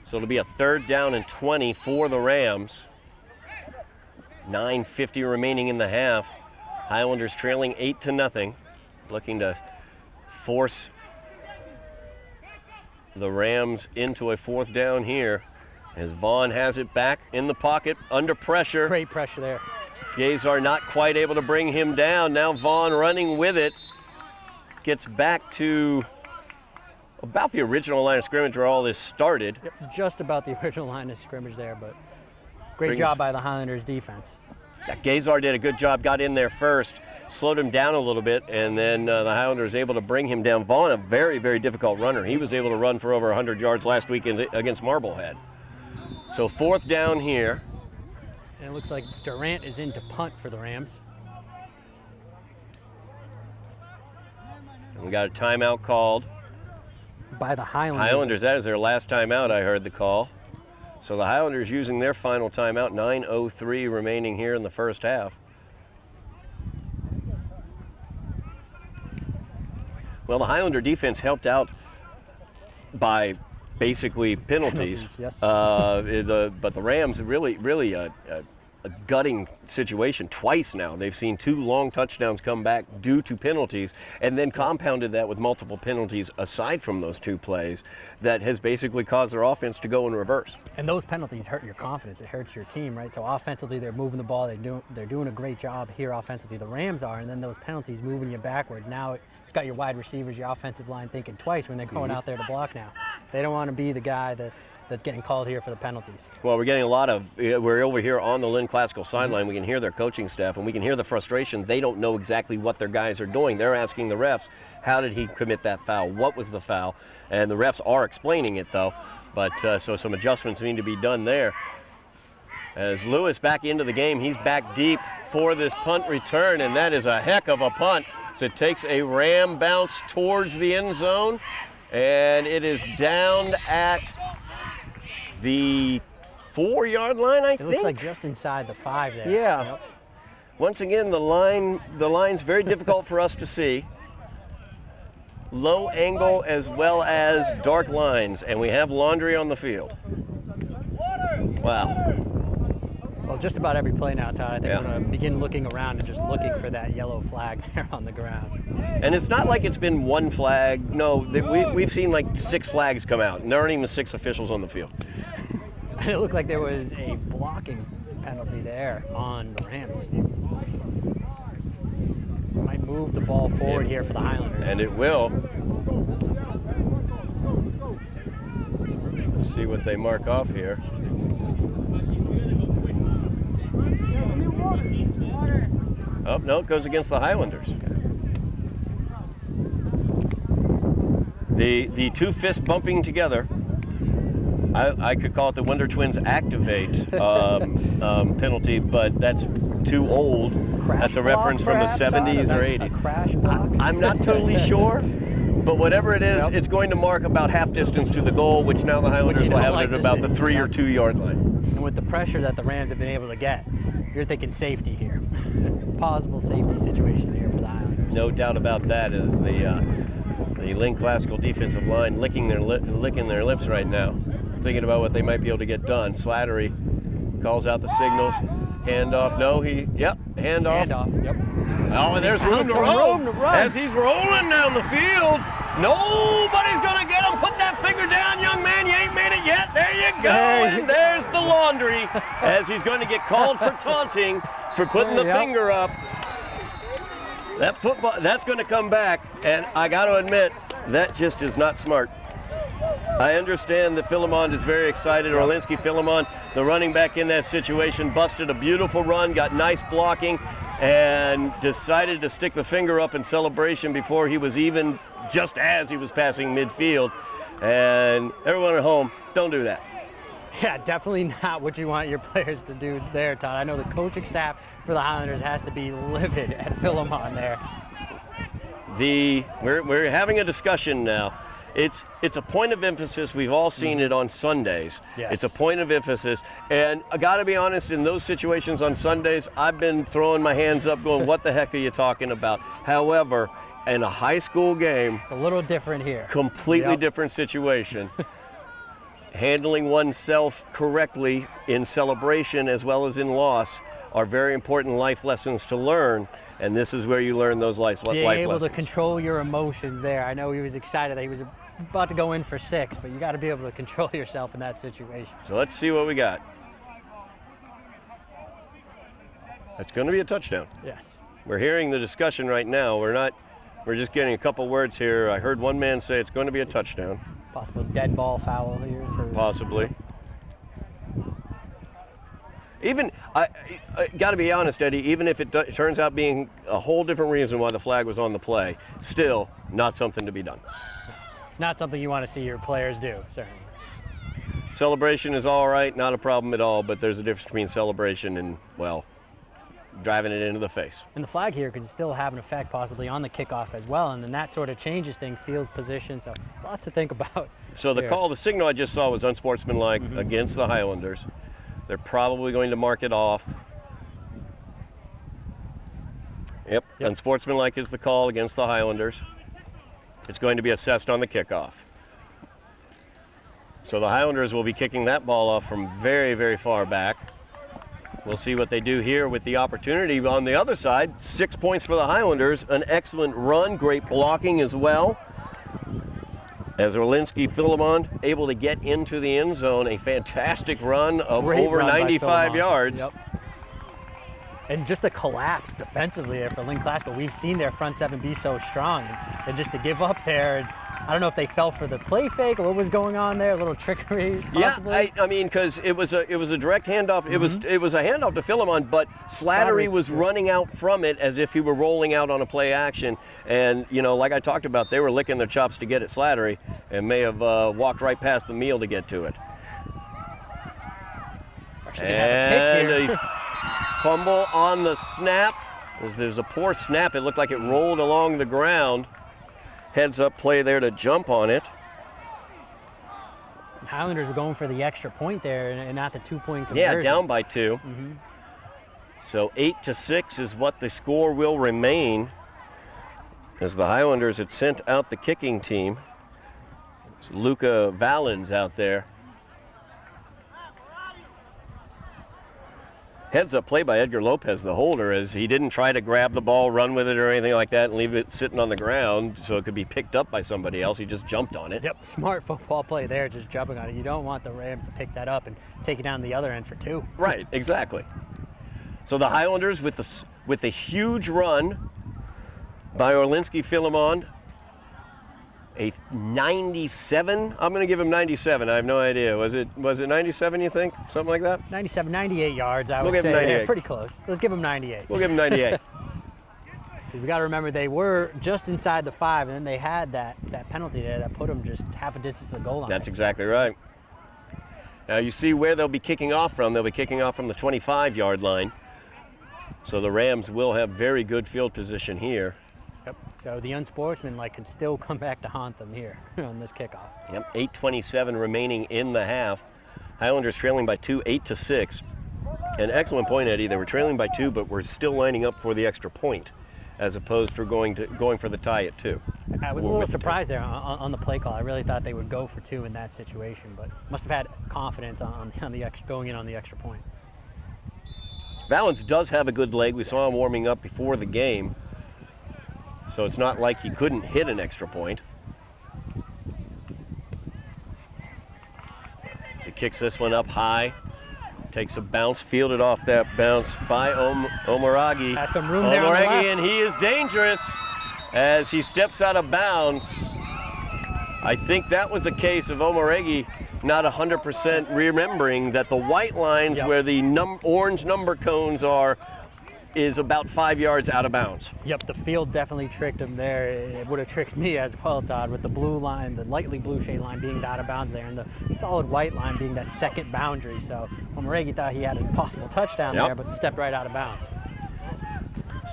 So it'll be a 3rd down and 20 for the Rams. 9:50 remaining in the half. Highlanders trailing 8-0, looking to force the Rams into a 4th down here as Vaughn has it back in the pocket under pressure. Great pressure there. Gazar not quite able to bring him down. Now Vaughn running with it. Gets back to about the original line of scrimmage where all this started. Yep, just about the original line of scrimmage there, but great job by the Highlanders defense. Yeah, Gazar did a good job, got in there first, slowed him down a little bit, and then the Highlanders able to bring him down. Vaughn, a very, very difficult runner. He was able to run for over 100 yards last week against Marblehead. So 4th down here. And it looks like Durant is in to punt for the Rams. And we got a timeout called. By the Highlanders. Highlanders, that is their last timeout, I heard the call. So the Highlanders using their final timeout, 9:03 remaining here in the first half. Well, the Highlander defense helped out by basically penalties. Yes. But the Rams really a gutting situation twice now. They've seen 2 long touchdowns come back due to penalties, and then compounded that with multiple penalties aside from those 2 plays that has basically caused their offense to go in reverse. And those penalties hurt your confidence. It hurts your team, right? So offensively, they're moving the ball. They're doing a great job here offensively. The Rams are, and then those penalties moving you backwards. Now it's got your wide receivers, your offensive line thinking twice when they're going out there to block now. They don't want to be the guy that's getting called here for the penalties. Well, we're getting a lot of, we're over here on the Lynn Classical sideline. We can hear their coaching staff, and we can hear the frustration. They don't know exactly what their guys are doing. They're asking the refs, how did he commit that foul? What was the foul? And the refs are explaining it, though. But so some adjustments need to be done there. As Lewis back into the game, he's back deep for this punt return, and that is a heck of a punt. So it takes a Ram bounce towards the end zone, and it is down at the 4-yard line, I think. It looks like just inside the 5 there. Yeah. Yep. Once again, the line's very difficult for us to see. Low angle as well as dark lines, and we have laundry on the field. Wow. Well, just about every play now, Todd, I think Yeah. I'm going to begin looking around and just looking for that yellow flag there on the ground. And it's not like it's been one flag. No, we've seen like 6 flags come out, and there aren't even 6 officials on the field. And it looked like there was a blocking penalty there on the Rams. So it might move the ball forward here for the Highlanders. And it will. Let's see what they mark off here. Oh, no, it goes against the Highlanders. The 2 fists bumping together. I could call it the Wonder Twins activate penalty, but that's too old. That's a reference from the 70s or 80s. A crash block? I'm not totally sure, but whatever it is, it's going to mark about half distance to the goal, which now the Highlanders will have it at about the 3 or 2 yard line. And with the pressure that the Rams have been able to get, you're thinking safety here. Possible safety situation here for the Highlanders. No doubt about that, as the Lynn Classical defensive line licking their lips right now, thinking about what they might be able to get done. Slattery calls out the signals. Handoff. No, handoff. Handoff, yep. Oh, and there's Found room to some roll. room to run. As he's rolling down the field. Nobody's going to get him. Put that finger down, young man. You ain't made it yet. There you go. And there's the laundry, as he's going to get called for taunting for putting the finger up. That football, that's going to come back, and I got to admit, that just is not smart. I understand that Philemon is very excited. Orlinski Philemon, the running back in that situation, busted a beautiful run, got nice blocking, and decided to stick the finger up in celebration before he was even, just as he was passing midfield. And everyone at home, don't do that. Yeah, definitely not what you want your players to do there, Todd. I know the coaching staff for the Highlanders has to be livid at Philemon there. We're having a discussion now. It's a point of emphasis. We've all seen it on Sundays. Yes. It's a point of emphasis. And I got to be honest, in those situations on Sundays, I've been throwing my hands up going, what the heck are you talking about? However, in a high school game, It's a little different here. completely different situation. Handling oneself correctly in celebration as well as in loss are very important life lessons to learn, and this is where you learn those life Being able lessons. to control your emotions there. I know he was excited that he was about to go in for 6, but you got to be able to control yourself in that situation. So let's see what we got. It's going to be a touchdown. Yes. We're hearing the discussion right now. We're just getting a couple words here. I heard one man say it's going to be a touchdown. Possible dead ball foul here for Possibly. Even, I got to be honest, Eddie, even if it turns out being a whole different reason why the flag was on the play, still not something to be done. Not something you want to see your players do, certainly. Celebration is all right, not a problem at all, but there's a difference between celebration and, well, driving it into the face. And the flag here could still have an effect possibly on the kickoff as well, and then that sort of changes things, field position, so lots to think about. So the here. call, the signal I just saw was unsportsmanlike against the Highlanders. They're probably going to mark it off. Yep, unsportsmanlike is the call against the Highlanders. It's going to be assessed on the kickoff. So the Highlanders will be kicking that ball off from very, very far back. We'll see what they do here with the opportunity on the other side. 6 points for the Highlanders. An excellent run, great blocking as well. As Orlinski Philemon able to get into the end zone, a fantastic run of Great over run by 95 Philemon. yards. Yep. And just a collapse defensively there for Lynn Classical. We've seen their front seven be so strong, and just to give up there. And I don't know if they fell for the play fake or what was going on there, a little trickery possibly. Yeah, I mean, because it was a direct handoff. It was a handoff to Philemon, but Slattery was running out from it as if he were rolling out on a play action. And you know, like I talked about, they were licking their chops to get at Slattery, and may have walked right past the meal to get to it. Actually, they have a kick here. A fumble on the snap. There's a poor snap. It looked like it rolled along the ground. Heads up play there to jump on it. Highlanders were going for the extra point there and not the 2-point conversion. Yeah, down by 2. So 8-6 is what the score will remain, as the Highlanders had sent out the kicking team. It's Luca Valens out there. Heads up play by Edgar Lopez, the holder, as he didn't try to grab the ball, run with it or anything like that and leave it sitting on the ground so it could be picked up by somebody else. He just jumped on it. Yep, smart football play there, just jumping on it. You don't want the Rams to pick that up and take it down the other end for 2. Right, exactly. So the Highlanders with a huge run by Orlinski Philemon, a 97. I'm going to give him 97. I have no idea. Was it 97, you think? Something like that? 97, 98 yards, I would give say. him 98. Yeah, pretty close. Let's give him 98. We'll give him 98. We got to remember they were just inside the 5, and then they had that penalty there that put them just half a distance to the goal line. That's exactly right. Now you see where they'll be kicking off from. They'll be kicking off from the 25-yard line. So the Rams will have very good field position here. Yep. So the unsportsmanlike can still come back to haunt them here on this kickoff. Yep, 8:27 remaining in the half. Highlanders trailing by 2, 8-6. An excellent point, Eddie. They were trailing by 2, but we're still lining up for the extra point, as opposed to going for the tie at 2. I was a little surprised there on the play call. I really thought they would go for 2 in that situation, but must have had confidence on the going in on the extra point. Valens does have a good leg. We saw him warming up before the game, so it's not like he couldn't hit an extra point. So he kicks this one up high, takes a bounce, fielded off that bounce by Omaragi. Has some room there on the Omaragi, left. and he is dangerous as he steps out of bounds. I think that was a case of Omaragi not 100% remembering that the white lines where the orange number cones are is about 5 yards out of bounds. Yep, the field definitely tricked him there. It would have tricked me as well, Todd, with the blue line, the lightly blue shade line being out of bounds there, and the solid white line being that second boundary. So Omaregi thought he had a possible touchdown there, but stepped right out of bounds.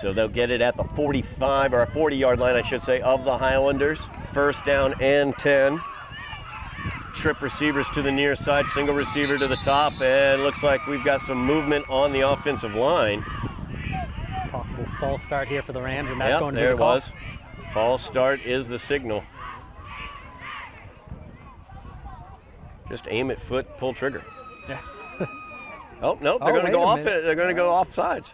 So they'll get it at the 45 or 40-yard line, I should say, of the Highlanders. First down and 10. Trip receivers to the near side, single receiver to the top, and looks like we've got some movement on the offensive line. Possible false start here for the Rams, and that's going to be there the call. it was. False start is the signal. Just aim at foot, pull trigger. Yeah. Oh no, they're going to go off it. minute. They're going to go off sides.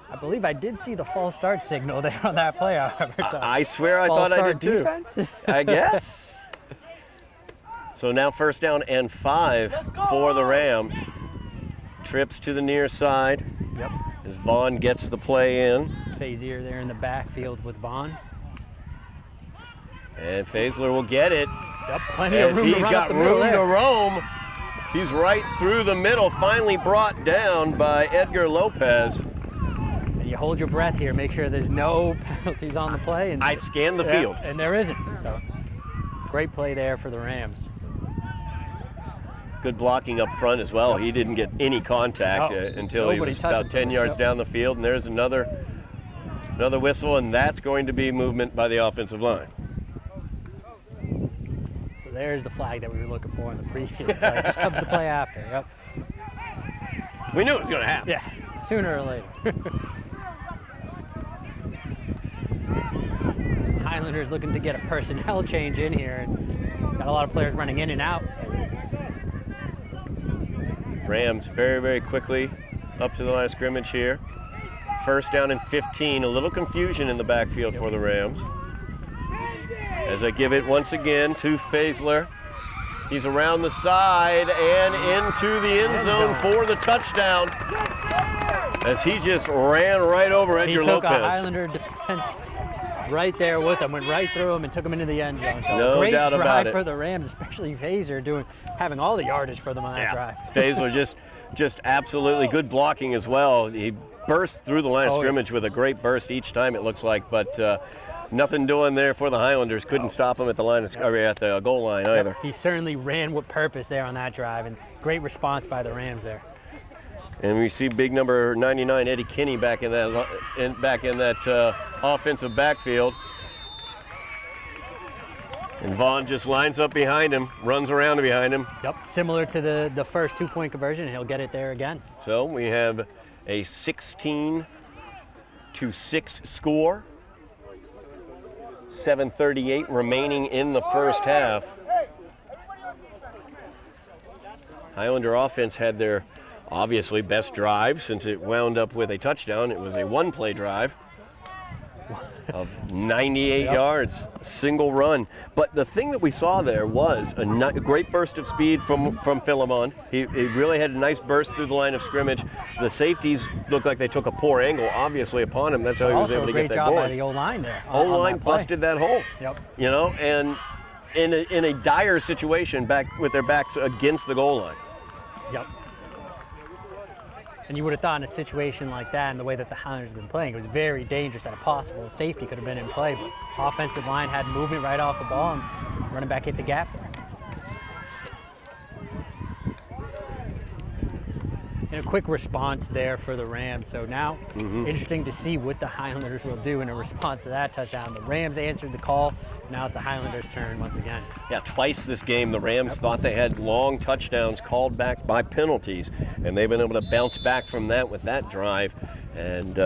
I believe I did see the false start signal there on that play. I swear I false thought I start did too. defense? I guess. So now first down and 5 for the Rams. Trips to the near side. Yep. As Vaughn gets the play in. Fazier there in the backfield with Vaughn. And Faisler will get it. Yep, plenty of room to run up the middle He's got there. room to roam. He's right through the middle, finally brought down by Edgar Lopez. And you hold your breath here, make sure there's no penalties on the play. And I scanned the field. And there isn't. So great play there for the Rams. Good blocking up front as well. He didn't get any contact until he was about 10 yards down the field. And there's another whistle, and that's going to be movement by the offensive line. So there's the flag that we were looking for in the previous play. Just comes the play after. Yep. We knew it was going to happen. Yeah, sooner or later. Highlanders looking to get a personnel change in here, and got a lot of players running in and out. Rams very, very quickly up to the line of scrimmage here. First down and 15. A little confusion in the backfield for the Rams. As I give it once again to Faisler. He's around the side and into the end zone for the touchdown. As he just ran right over Edgar He took Lopez. a Highlander defense right there with him, went right through him and took him into the end zone. So No great doubt about drive it. for the Rams, especially Faisler having all the yardage for them on that drive. Faisler just absolutely good blocking as well. He burst through the line of scrimmage with a great burst each time, it looks like, but nothing doing there for the Highlanders. Couldn't stop him at the at the goal line either. He certainly ran with purpose there on that drive, and great response by the Rams there. And we see big number 99 Eddie Kinney back in that offensive backfield. And Vaughn just lines up behind him, runs around behind him. Yep, similar to the first 2-point conversion, he'll get it there again. So we have a 16-6 score. 7:38 remaining in the first half. Highlander offense had their obviously best drive since it wound up with a touchdown. It was a one-play drive of 98 yards, single run. But the thing that we saw there was a great burst of speed from Philemon. He really had a nice burst through the line of scrimmage. The safeties looked like they took a poor angle, obviously, upon him. That's how he was able to get that Also a great job going. by the O-line there. O-line busted that hole. Yep. You know, and in a dire situation, back with their backs against the goal line. Yep. And you would have thought in a situation like that, and the way that the Highlanders have been playing, it was very dangerous that a possible safety could have been in play. But offensive line had movement right off the ball, and running back hit the gap there. And a quick response there for the Rams. So now, interesting to see what the Highlanders will do in a response to that touchdown. The Rams answered the call. Now it's the Highlanders' turn once again. Yeah, twice this game the Rams thought they had long touchdowns called back by penalties, and they've been able to bounce back from that with that drive. And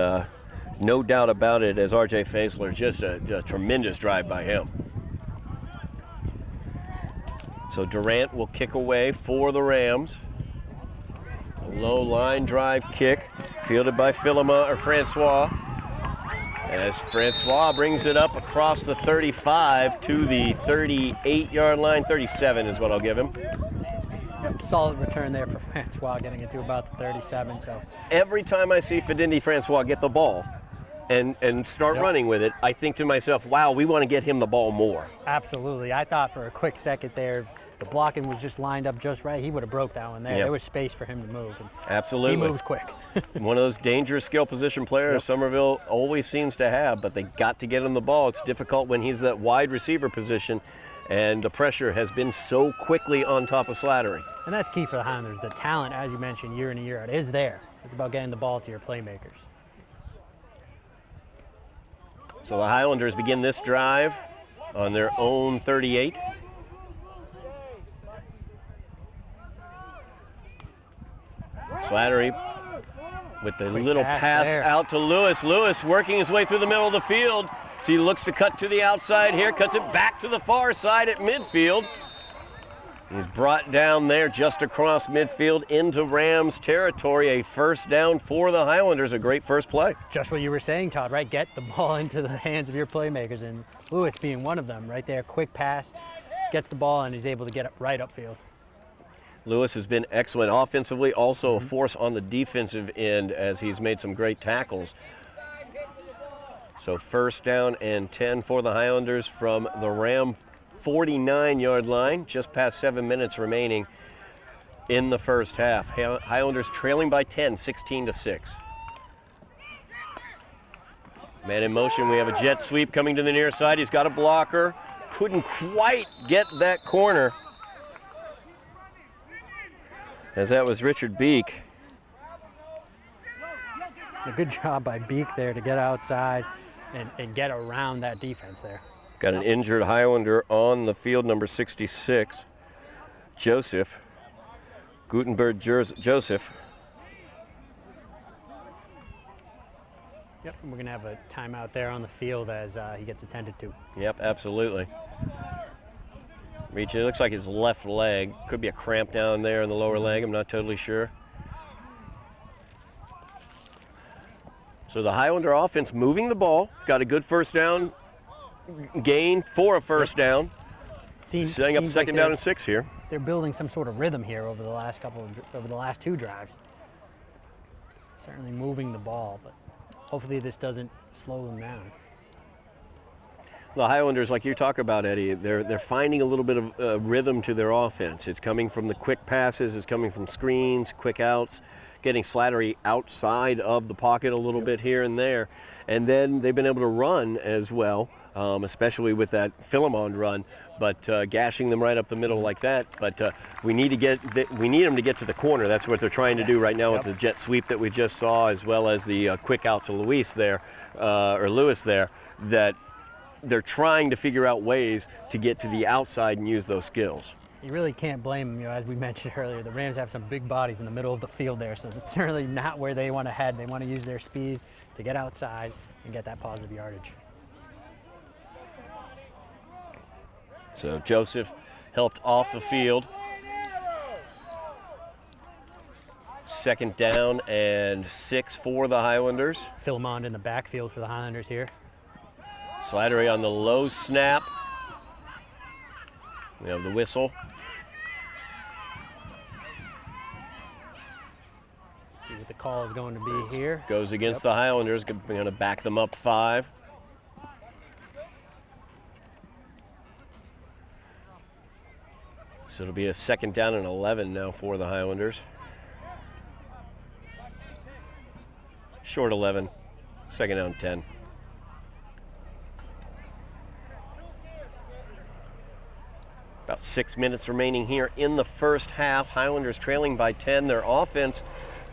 no doubt about it, as R.J. Faisler, just a tremendous drive by him. So Durant will kick away for the Rams. A low line drive kick, fielded by Francois. As Francois brings it up across the 35 to the 38-yard line. 37 is what I'll give him. Solid return there for Francois, getting it to about the 37. So every time I see Fidindi Francois get the ball and start running with it, I think to myself, wow, we want to get him the ball more. Absolutely. I thought for a quick second there, the blocking was just lined up just right. He would have broke that one there. Yep. There was space for him to move. And absolutely. he moves quick. One of those dangerous skill position players Somerville always seems to have, but they got to get him the ball. It's difficult when he's that wide receiver position, and the pressure has been so quickly on top of Slattery. And that's key for the Highlanders. The talent, as you mentioned, year in and year out, is there. It's about getting the ball to your playmakers. So the Highlanders begin this drive on their own 38. Slattery with the Quick little pass out to Lewis. Lewis working his way through the middle of the field. So he looks to cut to the outside here, cuts it back to the far side at midfield. He's brought down there just across midfield into Rams territory. A first down for the Highlanders, a great first play. Just what you were saying, Todd, right? Get the ball into the hands of your playmakers, and Lewis being one of them right there. Quick pass, gets the ball, and he's able to get it right upfield. Lewis has been excellent offensively, also a force on the defensive end as he's made some great tackles. So first down and 10 for the Highlanders from the Ram 49-yard line, just past 7 minutes remaining in the first half. Highlanders trailing by 10, 16-6. Man in motion, we have a jet sweep coming to the near side. He's got a blocker, couldn't quite get that corner, as that was Richard Beek. A good job by Beek there to get outside and get around that defense there. Got an injured Highlander on the field, number 66, Joseph. Gutenberg Joseph. Yep, and we're going to have a timeout there on the field as he gets attended to. Yep, absolutely. Reach, it looks like his left leg. Could be a cramp down there in the lower leg. I'm not totally sure. So the Highlander offense moving the ball. Got a good first down gain for a first down. Setting up second down and 6 here. They're building some sort of rhythm here over the last 2 drives. Certainly moving the ball, but hopefully this doesn't slow them down. The Highlanders, like you talk about, Eddie, they're finding a little bit of rhythm to their offense. It's coming from the quick passes, it's coming from screens, quick outs, getting Slattery outside of the pocket a little bit here and there. And then they've been able to run as well, especially with that Philemon run, but gashing them right up the middle like that. But we need them to get to the corner. That's what they're trying to do right now with the jet sweep that we just saw, as well as the quick out to Lewis there, that they're trying to figure out ways to get to the outside and use those skills. You really can't blame them. As we mentioned earlier, the Rams have some big bodies in the middle of the field there, so it's certainly not where they want to head. They want to use their speed to get outside and get that positive yardage. So Joseph helped off the field. Second down and 6 for the Highlanders. Philemon in the backfield for the Highlanders here. Slattery on the low snap. We have the whistle. See what the call is going to be here. Goes against the Highlanders. Going to back them up 5. So it'll be a second down and 11 now for the Highlanders. Short 11, second down 10. About 6 minutes remaining here in the first half. Highlanders trailing by 10. Their offense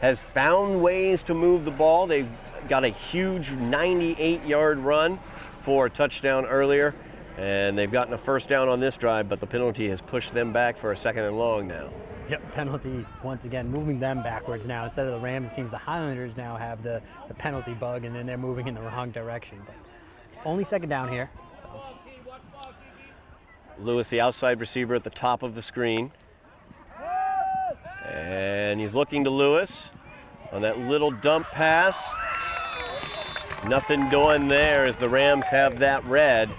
has found ways to move the ball. They've got a huge 98-yard run for a touchdown earlier, and they've gotten a first down on this drive, but the penalty has pushed them back for a second and long now. Yep, penalty once again, moving them backwards now. Instead of the Rams, it seems the Highlanders now have the penalty bug, and then they're moving in the wrong direction. But it's only second down here. Lewis, the outside receiver at the top of the screen. And he's looking to Lewis on that little dump pass. Nothing doing there as the Rams have that red.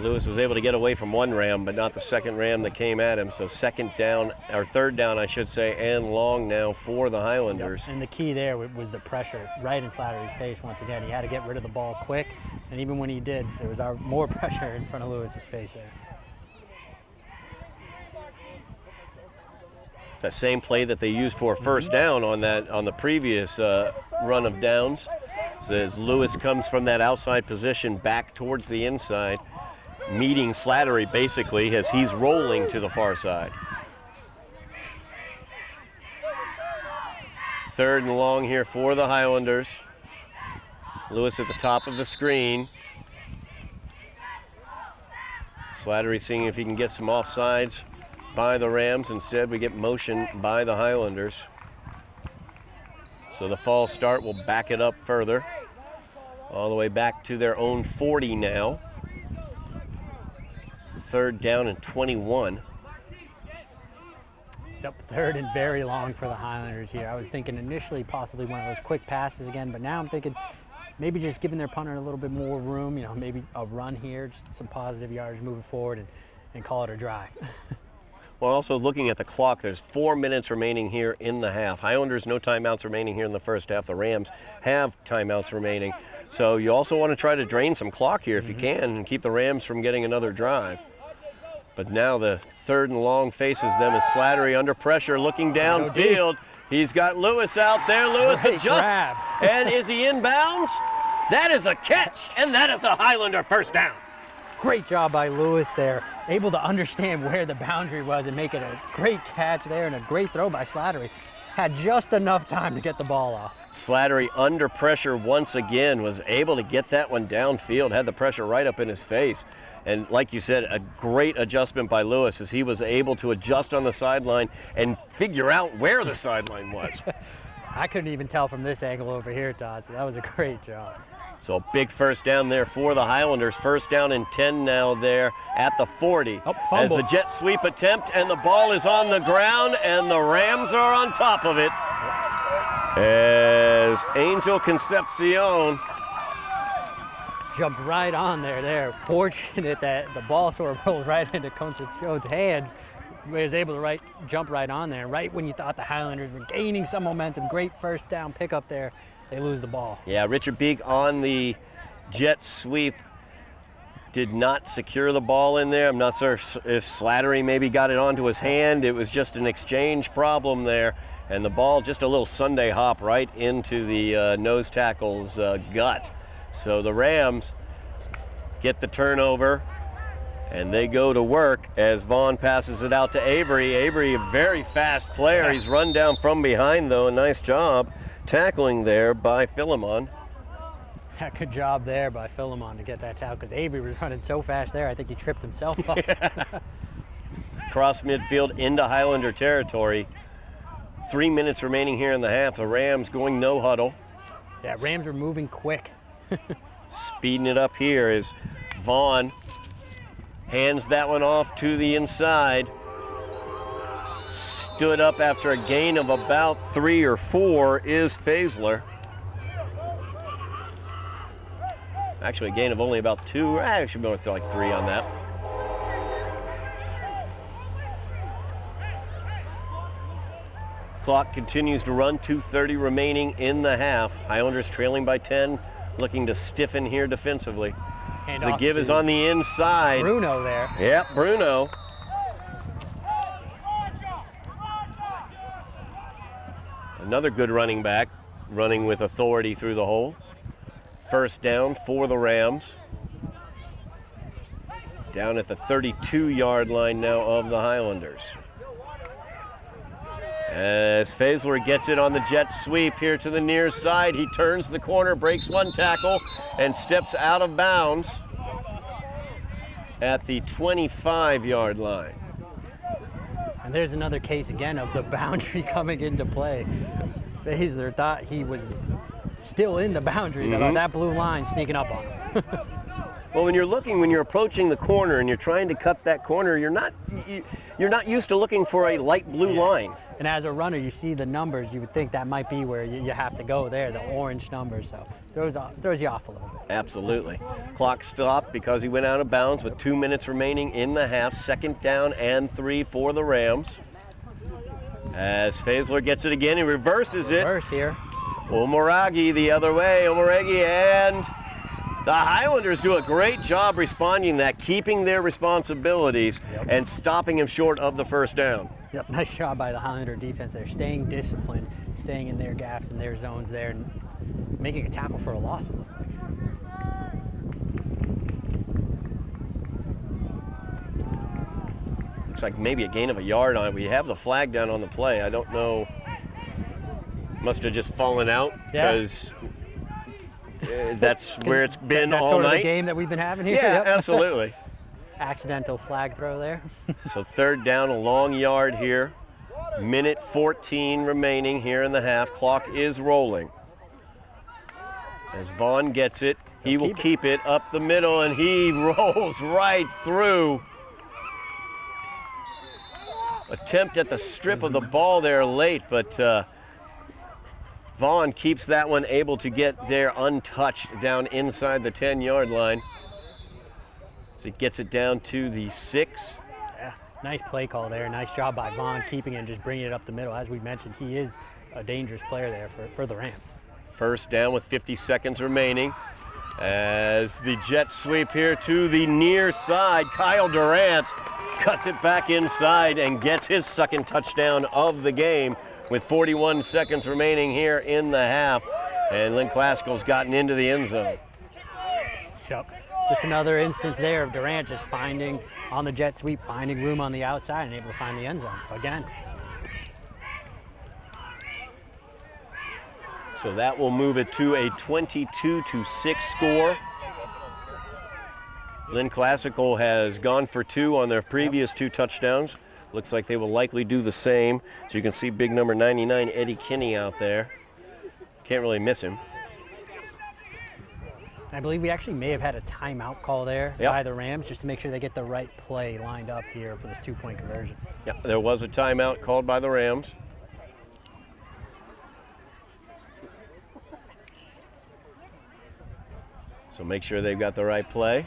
Lewis was able to get away from one Ram, but not the second Ram that came at him. So second down, or third down, I should say, and long now for the Highlanders. Yep. And the key there was the pressure right in Slattery's face once again. He had to get rid of the ball quick, and even when he did, there was more pressure in front of Lewis's face there. It's that same play that they used for first down on the previous run of downs. So as Lewis comes from that outside position back towards the inside, meeting Slattery basically as he's rolling to the far side. Third and long here for the Highlanders. Lewis at the top of the screen. Slattery seeing if he can get some offsides by the Rams. Instead, we get motion by the Highlanders. So the false start will back it up further. All the way back to their own 40 now. Third down and 21. Yep, third and very long for the Highlanders here. I was thinking initially possibly one of those quick passes again, but now I'm thinking maybe just giving their punter a little bit more room, maybe a run here, just some positive yardage moving forward and call it a drive. Well, also looking at the clock, there's 4 minutes remaining here in the half. Highlanders, no timeouts remaining here in the first half. The Rams have timeouts remaining. So you also want to try to drain some clock here if you can and keep the Rams from getting another drive. But now the third and long faces them as Slattery under pressure looking downfield. He's got Lewis out there. Lewis Great adjusts. grab. And is he inbounds? That is a catch, and that is a Highlander first down. Great job by Lewis there, able to understand where the boundary was and make it a great catch there and a great throw by Slattery. Had just enough time to get the ball off. Slattery under pressure once again, was able to get that one downfield, had the pressure right up in his face. And like you said, a great adjustment by Lewis as he was able to adjust on the sideline and figure out where the sideline was. I couldn't even tell from this angle over here, Todd, so that was a great job. So a big first down there for the Highlanders. First down and 10 now there at the 40. Oh, as fumble. the jet sweep attempt, and the ball is on the ground, and the Rams are on top of it. As Angel Concepcion Jumped right on there. Fortunate that the ball sort of rolled right into Concepcion's hands. He was able to jump right on there. Right when you thought the Highlanders were gaining some momentum, great first down pickup there, they lose the ball. Yeah, Richard Beek on the jet sweep did not secure the ball in there. I'm not sure if Slattery maybe got it onto his hand. It was just an exchange problem there. And the ball, just a little Sunday hop right into the nose tackle's gut. So the Rams get the turnover, and they go to work as Vaughn passes it out to Avery. Avery, a very fast player. He's run down from behind, though. A nice job tackling there by Philemon. Yeah, good job there by Philemon to get that tackle, because Avery was running so fast there, I think he tripped himself up. Cross midfield into Highlander territory. 3 minutes remaining here in the half. The Rams going no huddle. Yeah, Rams are moving quick. Speeding it up here as Vaughn hands that one off to the inside. Stood up after a gain of about 3 or 4 is Faisler. Actually, a gain of only about 2. Actually, more like 3 on that. Clock continues to run, 2:30 remaining in the half. Highlanders trailing by 10, looking to stiffen here defensively. Hand The off give to is on the inside. Bruno there. Yep, Bruno. Another good running back, running with authority through the hole. First down for the Rams. Down at the 32-yard line now of the Highlanders. As Faisler gets it on the jet sweep here to the near side, he turns the corner, breaks one tackle, and steps out of bounds at the 25-yard line. And there's another case again of the boundary coming into play. Faisler thought he was still in the boundary, that blue line sneaking up on him. Well, when you're approaching the corner and you're trying to cut that corner, you're not used to looking for a light blue line. And as a runner, you see the numbers, you would think that might be where you have to go there, the orange numbers, so throws you off a little bit. Absolutely. Clock stopped because he went out of bounds with 2 minutes remaining in the half. Second down and 3 for the Rams. As Faisler gets it again, he reverses it. Reverse here. Omoragi the other way, Omoragi, and the Highlanders do a great job responding to that, keeping their responsibilities and stopping him short of the first down. Yep, nice job by the Highlander defense there, staying disciplined, staying in their gaps and their zones there, and making a tackle for a loss. Looks like maybe a gain of a yard on it. We have the flag down on the play. I don't know. Must have just fallen out because that's where it's been That's all sort night. of the game that we've been having here. Yeah, Yep. absolutely. Accidental flag throw there. So third down, a long yard here. Minute 14 remaining here in the half. Clock is rolling. As Vaughn gets it, he will keep it up the middle, and he rolls right through. Attempt at the strip of the ball there late, but Vaughn keeps that one able to get there untouched down inside the 10-yard line. So he gets it down to the 6. Yeah, nice play call there. Nice job by Vaughn keeping it and just bringing it up the middle. As we mentioned, he is a dangerous player there for the Rams. First down with 50 seconds remaining. As the jet sweep here to the near side, Kyle Durant cuts it back inside and gets his second touchdown of the game with 41 seconds remaining here in the half. And Lynn Classical's gotten into the end zone. Yep. Just another instance there of Durant just finding, on the jet sweep, finding room on the outside and able to find the end zone again. So that will move it to a 22-6 score. Lynn Classical has gone for 2 on their previous 2 touchdowns. Looks like they will likely do the same. So you can see big number 99, Eddie Kinney, out there. can't really miss him. I believe we actually may have had a timeout call there by the Rams just to make sure they get the right play lined up here for this 2-point conversion. Yeah, there was a timeout called by the Rams. So make sure they've got the right play.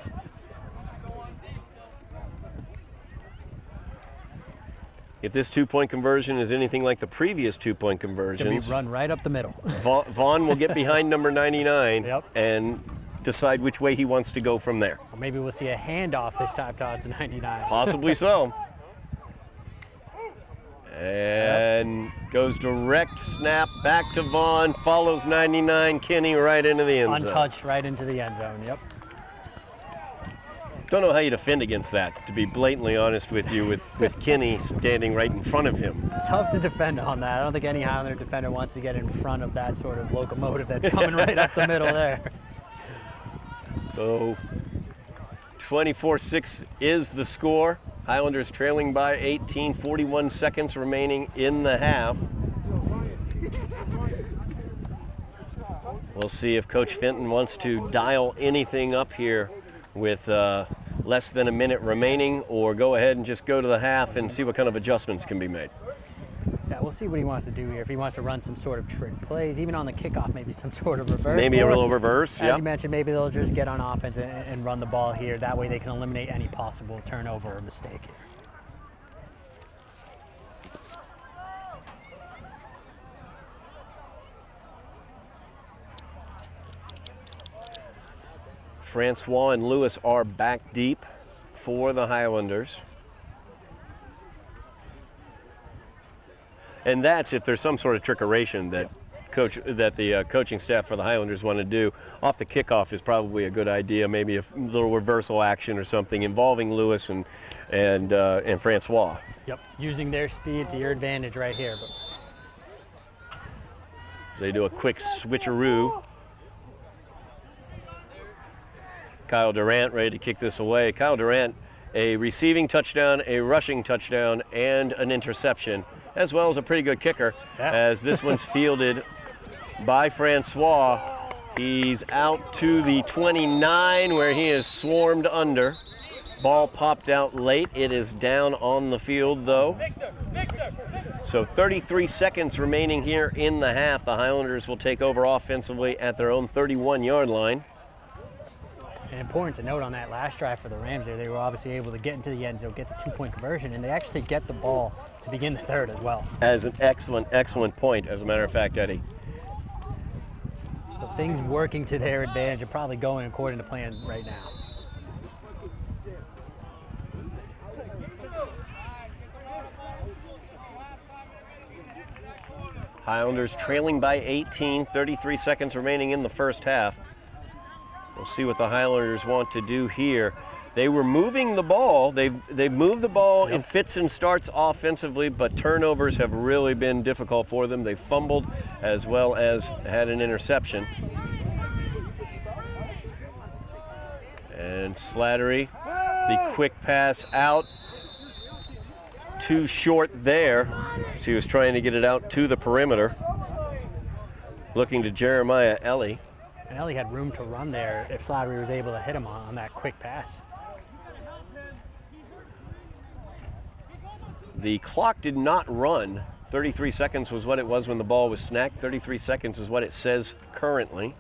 If this 2-point conversion is anything like the previous 2-point It's going conversions, to be run right up the middle. Vaughn will get behind number 99 Yep. and decide which way he wants to go from there. Or maybe we'll see a handoff this time to 99. Possibly so. And goes direct snap back to Vaughn, follows 99, Kenny right into the end zone. Untouched right into the end zone, yep. Don't know how you defend against that, to be blatantly honest with you, with Kenny standing right in front of him. Tough to defend on that. I don't think any Highlander defender wants to get in front of that sort of locomotive that's coming right up the middle there. So 24-6 is the score. Highlanders trailing by 18, 41 seconds remaining in the half. We'll see if Coach Fenton wants to dial anything up here with less than a minute remaining, or go ahead and just go to the half and see what kind of adjustments can be made. Yeah, we'll see what he wants to do here. If he wants to run some sort of trick plays, even on the kickoff, maybe some sort of reverse. Maybe a or, little reverse, as yeah. you mentioned, maybe they'll just get on offense and run the ball here. That way they can eliminate any possible turnover or mistake. Francois and Lewis are back deep for the Highlanders. And that's if there's some sort of trickeration that the coaching staff for the Highlanders want to do. Off the kickoff is probably a good idea, maybe a little reversal action or something involving Lewis and Francois. Yep, using their speed to your advantage right here. But They do a quick switcheroo. Kyle Durant ready to kick this away. Kyle Durant, a receiving touchdown, a rushing touchdown, and an interception, as well as a pretty good kicker, as this one's fielded by Francois. He's out to the 29 where he is swarmed under. Ball popped out late. It is down on the field though. So 33 seconds remaining here in the half. The Highlanders will take over offensively at their own 31-yard line. And important to note on that last drive for the Rams there, they were obviously able to get into the end zone, get the 2-point conversion, and they actually get the ball to begin the third as well. As an excellent, excellent point, as a matter of fact, Eddie. So things working to their advantage and probably going according to plan right now. Highlanders trailing by 18, 33 seconds remaining in the first half. We'll see what the Highlanders want to do here. They were moving the ball. They've moved the ball in fits and starts offensively, but turnovers have really been difficult for them. They fumbled as well as had an interception. And Slattery, the quick pass out. Too short there. So he was trying to get it out to the perimeter. Looking to Jeremiah Ellie. And Ellie had room to run there if Slattery was able to hit him on that quick pass. The clock did not run. 33 seconds was what it was when the ball was snapped. 33 seconds is what it says currently.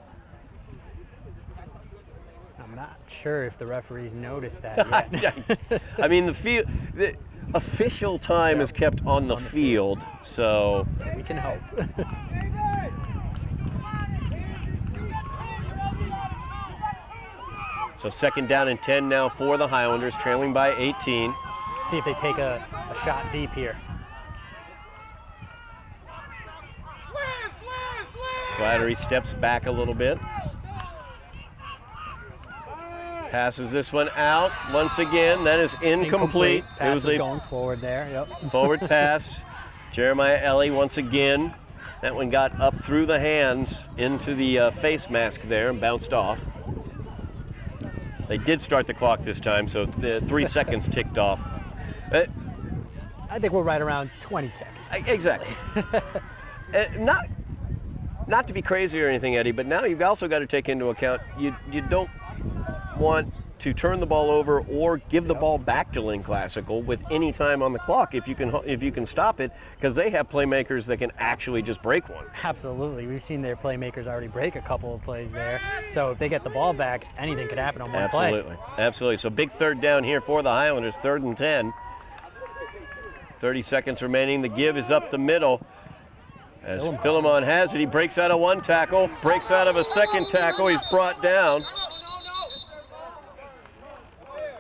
I'm not sure if the referees noticed that yet. I mean, the official time is kept on the field, so We can hope. So second down and 10 now for the Highlanders, trailing by 18. See if they take a shot deep here. Slattery steps back a little bit. Passes this one out once again. That is incomplete. Pass It was is a going forward there. Yep. forward pass. Jeremiah Ellie once again. That one got up through the hands into the face mask there and bounced off. They did start the clock this time, so 3 seconds ticked off. I think we're right around 20 seconds. Exactly. Not not to be crazy or anything, Eddie, but now you've also got to take into account you don't want to turn the ball over or give the ball back to Lynn Classical with any time on the clock if you can stop it, because they have playmakers that can actually just break one. Absolutely. We've seen their playmakers already break a couple of plays there. So if they get the ball back, anything could happen on one play. Absolutely. So big third down here for the Highlanders, 3rd and 10. 30 seconds remaining. The give is up the middle. As Philemon has it, he breaks out of one tackle, breaks out of a second tackle. He's brought down.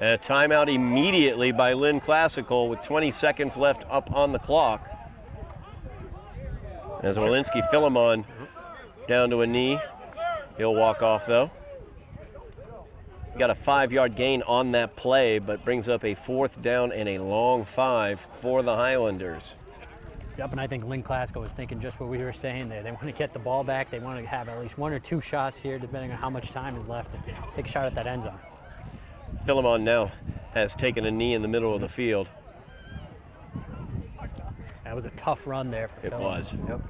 And a timeout immediately by Lynn Classical with 20 seconds left up on the clock. As Walensky Philemon down to a knee. He'll walk off though. Got a 5-yard gain on that play, but brings up a 4th down and a long 5 for the Highlanders. Yep, and I think Lynn Classical was thinking just what we were saying there. They want to get the ball back. They want to have at least 1 or 2 shots here, depending on how much time is left, and take a shot at that end zone. Philemon now has taken a knee in the middle of the field. That was a tough run there for Philemon. It was. Yep.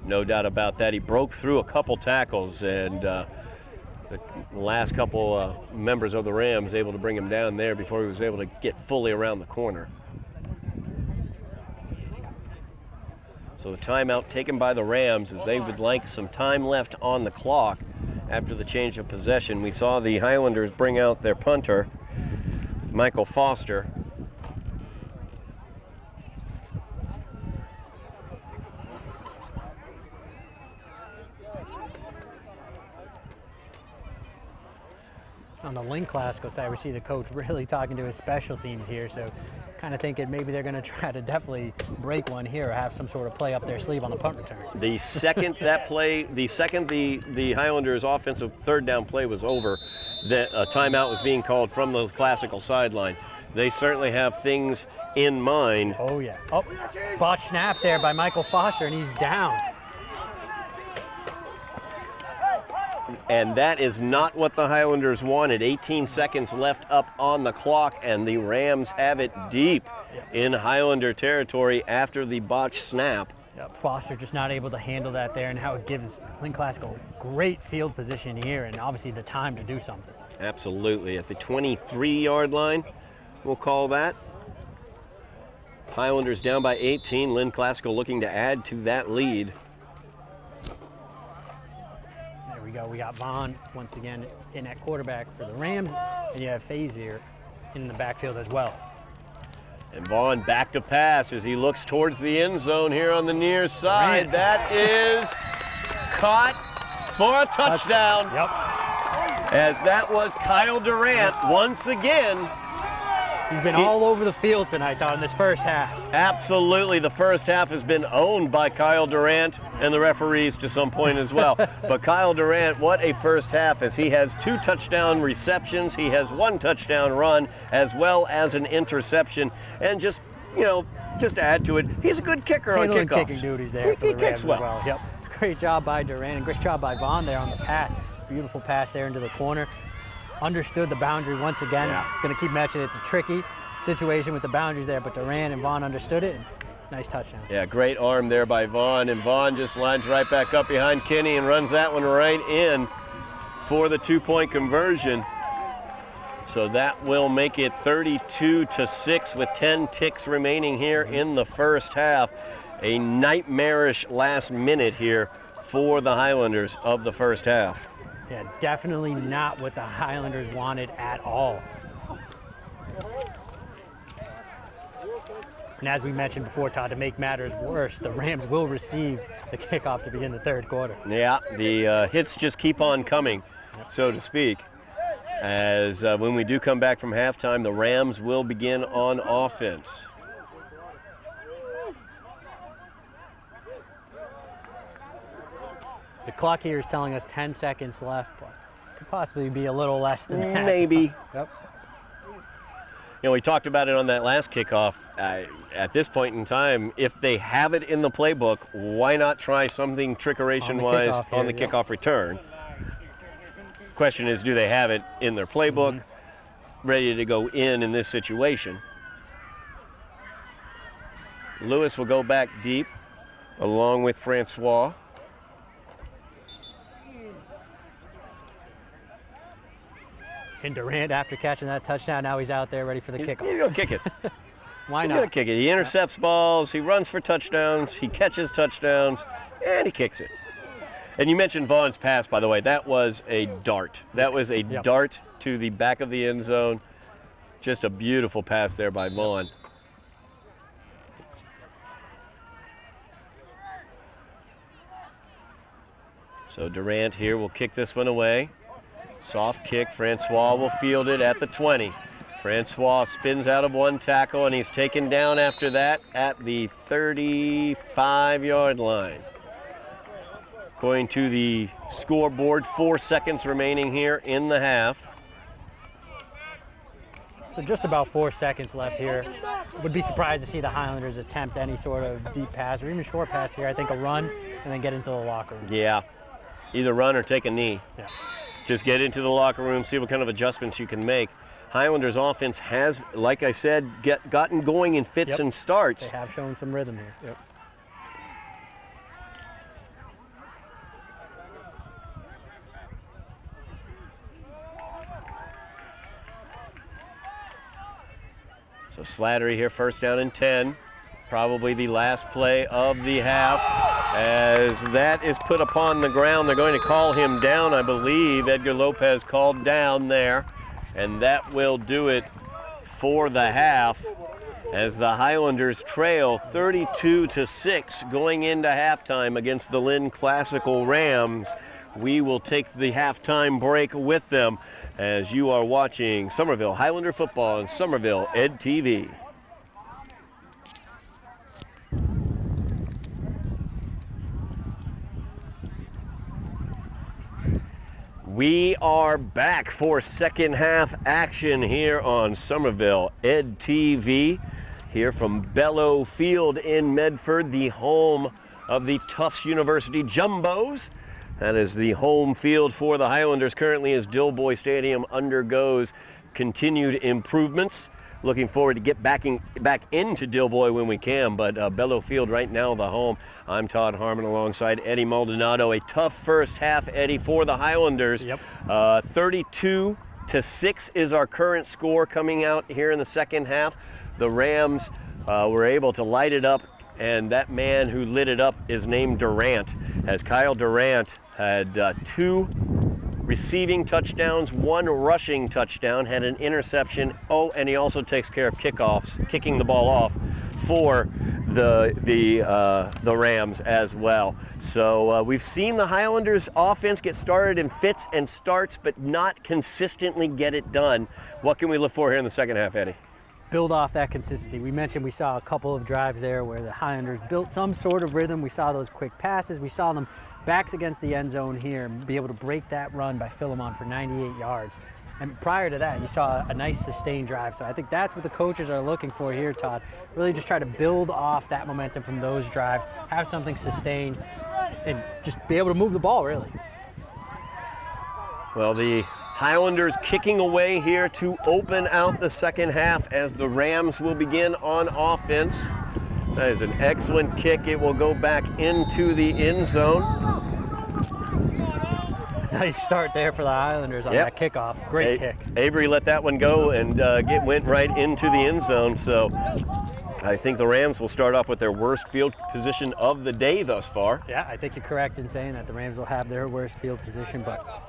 No doubt about that. He broke through a couple tackles, and the last couple members of the Rams able to bring him down there before he was able to get fully around the corner. So the timeout taken by the Rams, as they would like some time left on the clock after the change of possession. We saw the Highlanders bring out their punter, Michael Foster. On the Lynn Classical side, we see the coach really talking to his special teams here, so kind of thinking maybe they're going to try to definitely break one here or have some sort of play up their sleeve on the punt return. The second the Highlanders' offensive 3rd down play was over, that a timeout was being called from the Classical sideline. They certainly have things in mind. Oh yeah. Oh, botch snap there by Michael Foster, and he's down. And that is not what the Highlanders wanted. 18 seconds left up on the clock, and the Rams have it deep in Highlander territory after the botched snap. Yep, Foster just not able to handle that there, and how it gives Lynn Classical great field position here, and obviously the time to do something. Absolutely. At the 23-yard line, we'll call that. Highlanders down by 18. Lynn Classical looking to add to that lead. There we go. We got Vaughn once again in at quarterback for the Rams, and you have Fazier in the backfield as well. And Vaughn back to pass as he looks towards the end zone here on the near side. That is caught for a touchdown. Yep. As that was Kyle Durant once again. He's been all over the field tonight, Todd, in this first half. Absolutely. The first half has been owned by Kyle Durant and the referees to some point as well. But Kyle Durant, what a first half, as he has 2 touchdown receptions. He has 1 touchdown run as well as an interception. And just to add to it, he's a good kicker on kickoffs. Kicking duties there for the Rams kicks well. as well. Yep. Great job by Durant and great job by Vaughn there on the pass. Beautiful pass there into the corner. Understood the boundary once again. Yeah. Going to keep mentioning it's a tricky situation with the boundaries there, but Durant and Vaughn understood it. And nice touchdown. Yeah, great arm there by Vaughn, and Vaughn just lines right back up behind Kinney and runs that one right in for the 2-point conversion. So that will make it 32-6 with 10 ticks remaining here in the first half. A nightmarish last minute here for the Highlanders of the first half. Yeah, definitely not what the Highlanders wanted at all. And as we mentioned before, Todd, to make matters worse, the Rams will receive the kickoff to begin the 3rd quarter. Yeah, the hits just keep on coming, so to speak. As when we do come back from halftime, the Rams will begin on offense. The clock here is telling us 10 seconds left, but could possibly be a little less than that. Maybe. Yep. We talked about it on that last kickoff. At this point in time, if they have it in the playbook, why not try something trickeration-wise on the kickoff return? Question is, do they have it in their playbook, ready to go in this situation? Lewis will go back deep, along with Francois. And Durant, after catching that touchdown, now he's out there ready for the He's kickoff. going to kick it. Why He's not? going to kick it. He intercepts balls, he runs for touchdowns, he catches touchdowns, and he kicks it. And you mentioned Vaughn's pass, by the way. That was a dart. That was a dart to the back of the end zone. Just a beautiful pass there by Vaughn. So Durant here will kick this one away. Soft kick. Francois will field it at the 20. Francois spins out of one tackle, and he's taken down after that at the 35-yard line. According to the scoreboard, 4 seconds remaining here in the half. So just about 4 seconds left here. Would be surprised to see the Highlanders attempt any sort of deep pass or even short pass here. I think a run and then get into the locker room. Yeah, either run or take a knee. Yeah. Just get into the locker room, see what kind of adjustments you can make. Highlanders offense has, like I said, gotten going in fits and starts. They have shown some rhythm here. Yep. So Slattery here, first down and 10. Probably the last play of the half. As that is put upon the ground, they're going to call him down, I believe. Edgar Lopez called down there. And that will do it for the half as the Highlanders trail 32-6 going into halftime against the Lynn Classical Rams. We will take the halftime break with them as you are watching Somerville Highlander football on Somerville Ed TV. We are back for second half action here on Somerville Ed TV, here from Bellow Field in Medford, the home of the Tufts University Jumbos. That is the home field for the Highlanders currently as Dilboy Stadium undergoes continued improvements. Looking forward to get back into Dilboy when we can, but Bellow Field right now the home. I'm Todd Harmon alongside Eddie Maldonado. A tough first half, Eddie, for the Highlanders. 32-6 is our current score coming out here in the second half. The Rams were able to light it up, and that man who lit it up is named Durant, as Kyle Durant had 2 receiving touchdowns, 1 rushing touchdown, had an interception. Oh, and he also takes care of kickoffs, kicking the ball off for the Rams as well. So we've seen the Highlanders offense get started in fits and starts, but not consistently get it done. What can we look for here in the second half, Eddie? Build off that consistency. We mentioned we saw a couple of drives there where the Highlanders built some sort of rhythm. We saw those quick passes. We saw them backs against the end zone here and be able to break that run by Philemon for 98 yards. And prior to that, you saw a nice sustained drive. So I think that's what the coaches are looking for here, Todd. Really just try to build off that momentum from those drives, have something sustained, and just be able to move the ball, really. Well, the Highlanders kicking away here to open out the second half as the Rams will begin on offense. That is an excellent kick. It will go back into the end zone. Nice start there for the Highlanders on that kickoff. Great kick. Avery let that one go and went right into the end zone. So I think the Rams will start off with their worst field position of the day thus far. Yeah, I think you're correct in saying that the Rams will have their worst field position, but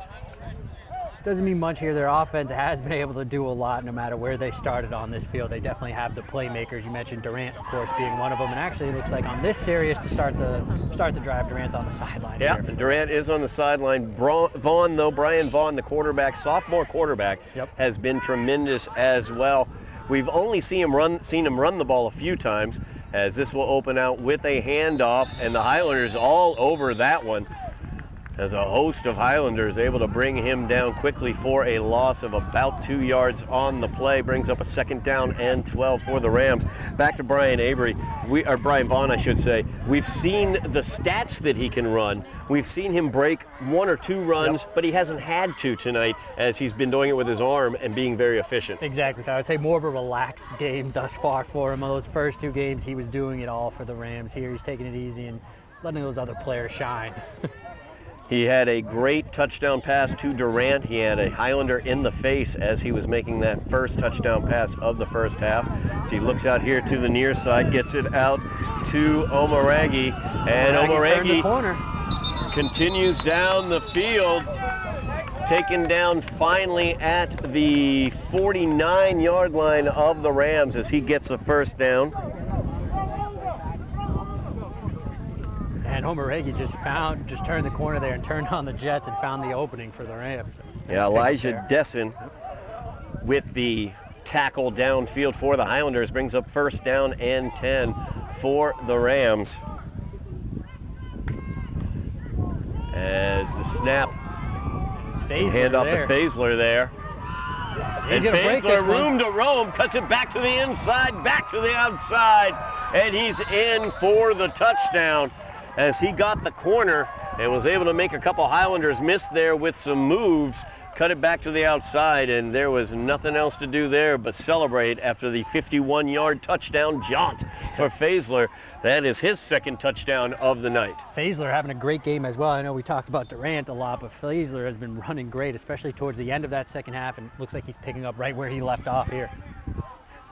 doesn't mean much here. Their offense has been able to do a lot no matter where they started on this field. They definitely have the playmakers. You mentioned Durant, of course, being one of them. And actually, it looks like on this series to start the drive, Durant's on the sideline. Yeah, Durant is on the sideline. Vaughn, though, Brian Vaughn, the quarterback, sophomore quarterback, has been tremendous as well. We've only seen him run the ball a few times, as this will open out with a handoff, and the Highlanders all over that one, as a host of Highlanders able to bring him down quickly for a loss of about 2 yards on the play. Brings up a second down and 12 for the Rams. Back to Brian Vaughn, I should say. We've seen the stats that he can run. We've seen him break 1 or 2 runs, but he hasn't had to tonight, as he's been doing it with his arm and being very efficient. Exactly. So I would say more of a relaxed game thus far for him. Those first 2 games, he was doing it all for the Rams. Here, he's taking it easy and letting those other players shine. He had a great touchdown pass to Durant. He had a Highlander in the face as he was making that first touchdown pass of the first half. So he looks out here to the near side, gets it out to Omaragi, and Omaragi continues down the field, taken down finally at the 49-yard line of the Rams as he gets a first down. And Omaragi just turned the corner there and turned on the Jets and found the opening for the Rams. Yeah, Elijah Desson with the tackle downfield for the Highlanders brings up first down and 10 for the Rams. As the snap, hand off to Faisler there. And Faisler, room to roam, cuts it back to the inside, back to the outside, and he's in for the touchdown. As he got the corner and was able to make a couple Highlanders miss there with some moves, cut it back to the outside, and there was nothing else to do there but celebrate after the 51-yard touchdown jaunt for Faisler. That is his second touchdown of the night. Faisler having a great game as well. I know we talked about Durant a lot, but Faisler has been running great, especially towards the end of that second half, and looks like he's picking up right where he left off here.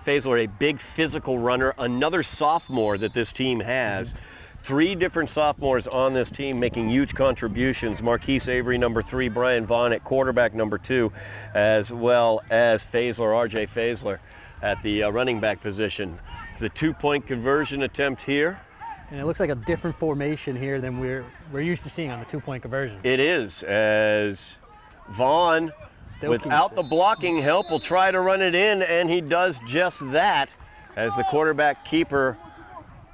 Faisler, a big physical runner, another sophomore that this team has. Three different sophomores on this team making huge contributions. Marquise Avery, number 3, Brian Vaughn at quarterback, number 2, as well as Faisler, R.J. Faisler, at the running back position. It's a 2-point conversion attempt here. And it looks like a different formation here than we're used to seeing on the 2-point conversion. It is, as Vaughn, without the blocking help, will try to run it in, and he does just that as the quarterback keeper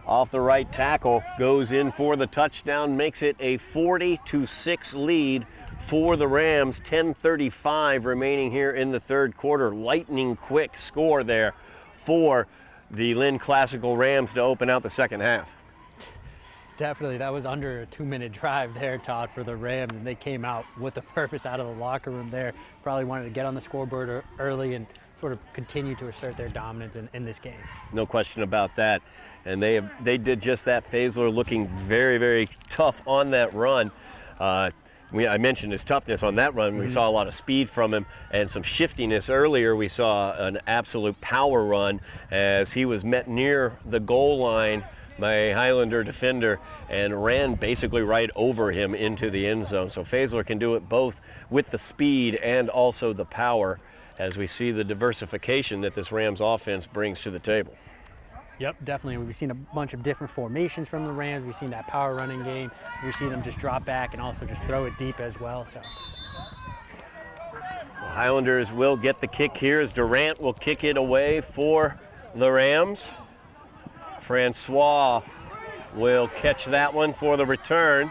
off the right tackle goes in for the touchdown, makes it a 40-6 lead for the Rams. 10:35 remaining here in the third quarter. Lightning quick score there for the Lynn Classical Rams to open out the second half. Definitely, that was under a 2-minute drive there, Todd, for the Rams, and they came out with a purpose out of the locker room there. Probably wanted to get on the scoreboard early and sort of continue to assert their dominance in this game. No question about that. And they did just that. Faisler looking very, very tough on that run. I mentioned his toughness on that run. We saw a lot of speed from him and some shiftiness earlier. We saw an absolute power run as he was met near the goal line by a Highlander defender and ran basically right over him into the end zone. So Faisler can do it both with the speed and also the power, as we see the diversification that this Rams offense brings to the table. Yep, definitely. We've seen a bunch of different formations from the Rams. We've seen that power running game. We've seen them just drop back and also just throw it deep as well. So the Highlanders will get the kick here as Durant will kick it away for the Rams. Francois will catch that one for the return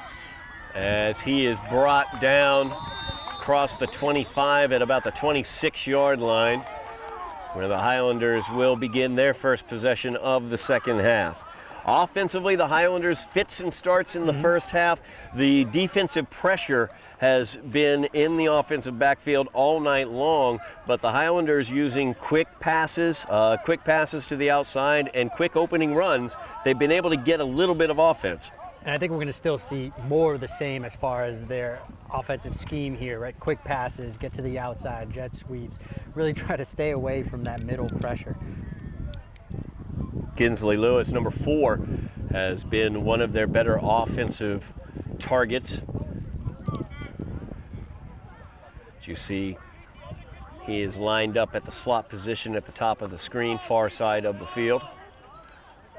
as he is brought down across the 25 at about the 26-yard line, where the Highlanders will begin their first possession of the second half. Offensively, the Highlanders fits and starts in the first half. The defensive pressure has been in the offensive backfield all night long, but the Highlanders using quick passes to the outside and quick opening runs, they've been able to get a little bit of offense. And I think we're going to still see more of the same as far as their offensive scheme here, right? Quick passes, get to the outside, jet sweeps, really try to stay away from that middle pressure. Kinsley Lewis, number 4, has been one of their better offensive targets. As you see, he is lined up at the slot position at the top of the screen, far side of the field.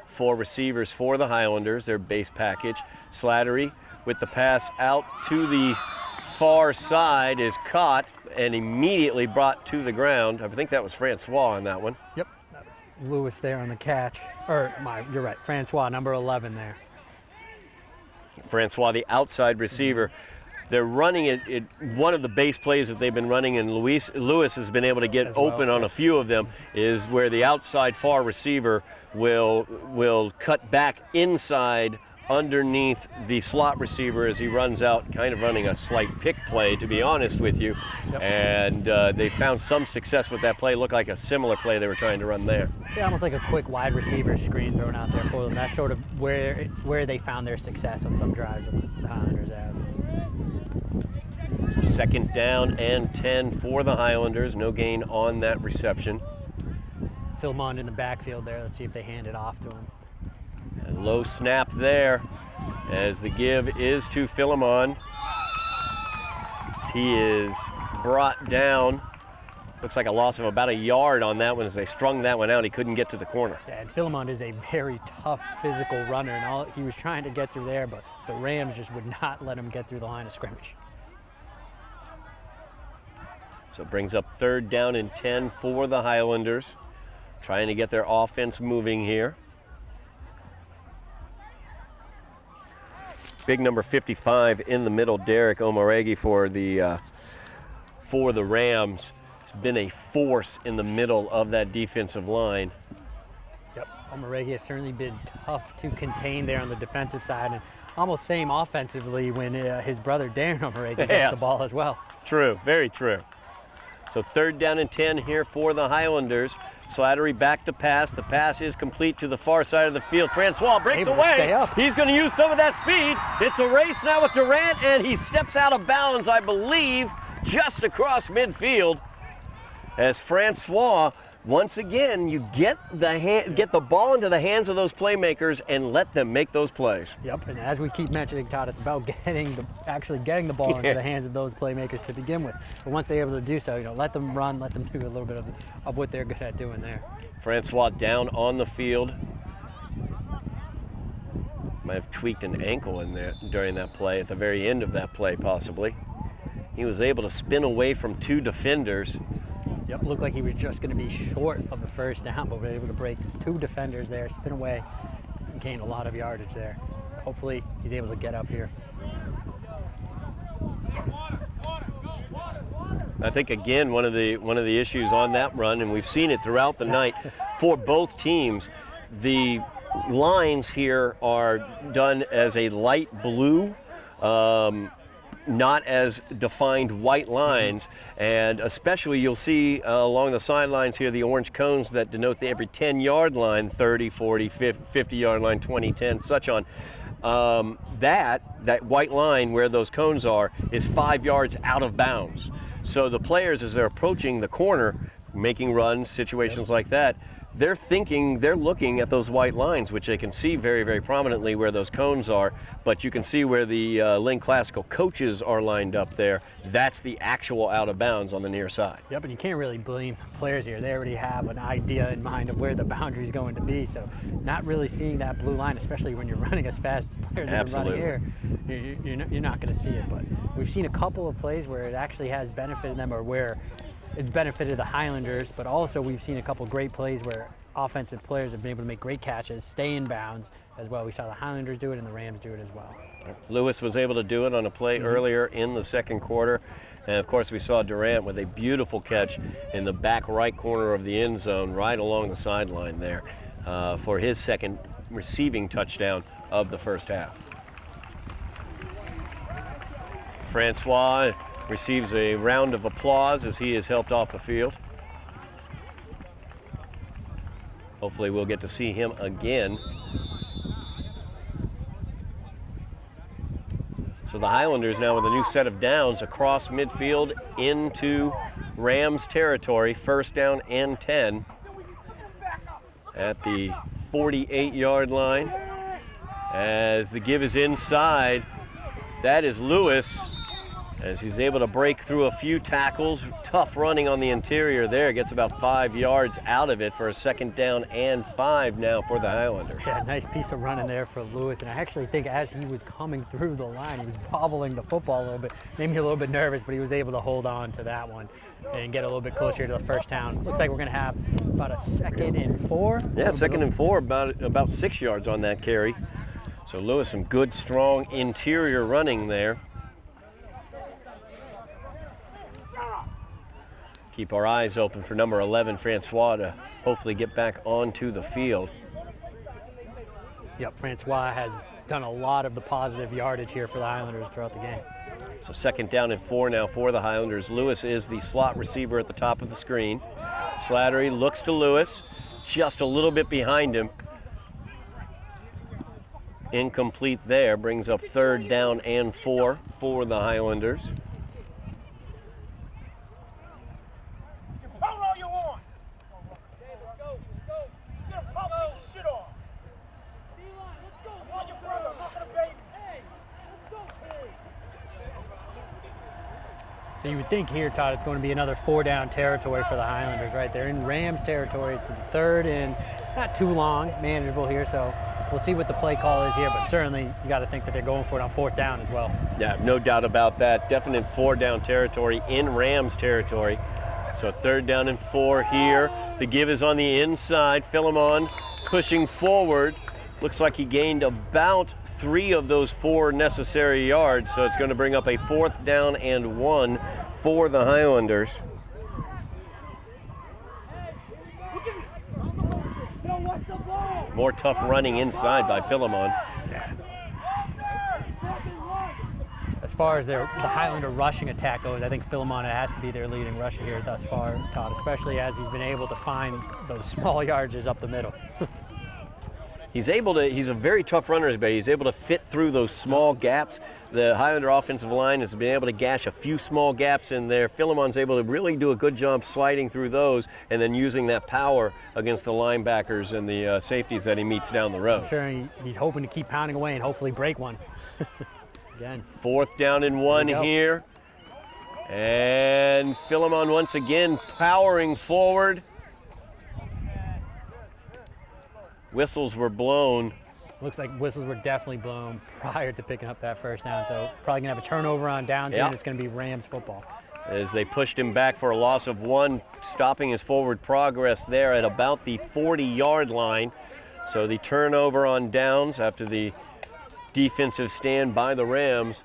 4 receivers for the Highlanders, their base package. Slattery with the pass out to the far side is caught and immediately brought to the ground. I think that was Francois on that one. Yep, that was Lewis there on the catch. You're right, Francois, number 11 there. Francois, the outside receiver. They're running it. One of the base plays that they've been running, and Lewis has been able to get open on a few of them, is where the outside far receiver will cut back inside underneath the slot receiver as he runs out, kind of running a slight pick play, to be honest with you. Yep. And they found some success with that play. Looked like a similar play they were trying to run there. Yeah, almost like a quick wide receiver screen thrown out there for them. That's sort of where they found their success on some drives that the Highlanders have. Second down and 10 for the Highlanders. No gain on that reception. Philmond in the backfield there. Let's see if they hand it off to him. A low snap there as the give is to Philemon. He is brought down. Looks like a loss of about a yard on that one as they strung that one out. He couldn't get to the corner. Yeah, and Philemon is a very tough physical runner, and he was trying to get through there, but the Rams just would not let him get through the line of scrimmage. So it brings up third down and 10 for the Highlanders, trying to get their offense moving here. Big number 55 in the middle, Derek Omaregi for the Rams. It's been a force in the middle of that defensive line. Yep, Omaregi has certainly been tough to contain there on the defensive side, and almost same offensively when his brother Darren Omaregi gets the ball as well. True, very true. So third down and 10 here for the Highlanders. Slattery back to pass. The pass is complete to the far side of the field. Francois breaks away. He's going to use some of that speed. It's a race now with Durant, and he steps out of bounds, I believe, just across midfield. As Francois, once again, you get the ball into the hands of those playmakers and let them make those plays. Yep, and as we keep mentioning, Todd, it's about actually getting the ball into the hands of those playmakers to begin with. But once they're able to do so, let them run, let them do a little bit of what they're good at doing there. Francois down on the field. Might have tweaked an ankle in there during that play, at the very end of that play possibly. He was able to spin away from two defenders. Yep, looked like he was just going to be short of the first down, but was able to break two defenders there, spin away, and gain a lot of yardage there. So hopefully he's able to get up here. I think again one of the issues on that run, and we've seen it throughout the night for both teams, the lines here are done as a light blue. Not as defined white lines, and especially you'll see along the sidelines here the orange cones that denote the every 10-yard line, 30, 40, 50-yard line, 20, 10, such on. That white line where those cones are is 5 yards out of bounds. So the players, as they're approaching the corner, making runs, situations like that, they're looking at those white lines, which they can see very, very prominently where those cones are, but you can see where the Lynn Classical coaches are lined up there. That's the actual out of bounds on the near side. Yep, and you can't really blame the players here. They already have an idea in mind of where the boundary is going to be, so not really seeing that blue line, especially when you're running as fast as players are running here, you're not going to see it. But we've seen a couple of plays where it actually has benefited them, or where it's benefited the Highlanders, but also we've seen a couple great plays where offensive players have been able to make great catches, stay in bounds as well. We saw the Highlanders do it and the Rams do it as well. Lewis was able to do it on a play earlier in the second quarter. And of course we saw Durant with a beautiful catch in the back right corner of the end zone, right along the sideline there, for his second receiving touchdown of the first half. Francois receives a round of applause as he is helped off the field. Hopefully we'll get to see him again. So the Highlanders now with a new set of downs across midfield into Rams territory. First down and 10 at the 48-yard line. As the give is inside, that is Lewis, as he's able to break through a few tackles. Tough running on the interior there. Gets about 5 yards out of it for a second down and 5 now for the Highlanders. Yeah, nice piece of running there for Lewis. And I actually think as he was coming through the line, he was bobbling the football a little bit. Made me a little bit nervous, but he was able to hold on to that one and get a little bit closer to the first down. Looks like we're going to have about a 2nd and 4. Yeah, 2nd and 4, about 6 yards on that carry. So Lewis, some good, strong interior running there. Keep our eyes open for number 11, Francois, to hopefully get back onto the field. Yep, Francois has done a lot of the positive yardage here for the Highlanders throughout the game. So 2nd down and 4 now for the Highlanders. Lewis is the slot receiver at the top of the screen. Slattery looks to Lewis, just a little bit behind him. Incomplete there, brings up 3rd down and 4 for the Highlanders. So you would think here, Todd, it's going to be another 4-down territory for the Highlanders, right? They're in Rams territory. It's the third and not too long, manageable here. So we'll see what the play call is here, but certainly you got to think that they're going for it on 4th down as well. Yeah, no doubt about that. Definite 4-down territory in Rams territory. So 3rd down and 4 here. The give is on the inside. Philemon pushing forward. Looks like he gained about 3 of those 4 necessary yards, so it's going to bring up a 4th down and 1 for the Highlanders. More tough running inside by Philemon. As far as the Highlander rushing attack goes, I think Philemon has to be their leading rusher here thus far, Todd, especially as he's been able to find those small yardages up the middle. He's a very tough runner, but he's able to fit through those small gaps. The Highlander offensive line has been able to gash a few small gaps in there. Philemon's able to really do a good job sliding through those and then using that power against the linebackers and the safeties that he meets down the road. I'm sure he's hoping to keep pounding away and hopefully break one. Again. 4th down and 1 here. And Philemon once again powering forward. Whistles were blown. Looks like whistles were definitely blown prior to picking up that 1st down, so probably going to have a turnover on downs here, and it's going to be Rams football. As they pushed him back for a loss of 1, stopping his forward progress there at about the 40-yard line. So the turnover on downs after the defensive stand by the Rams.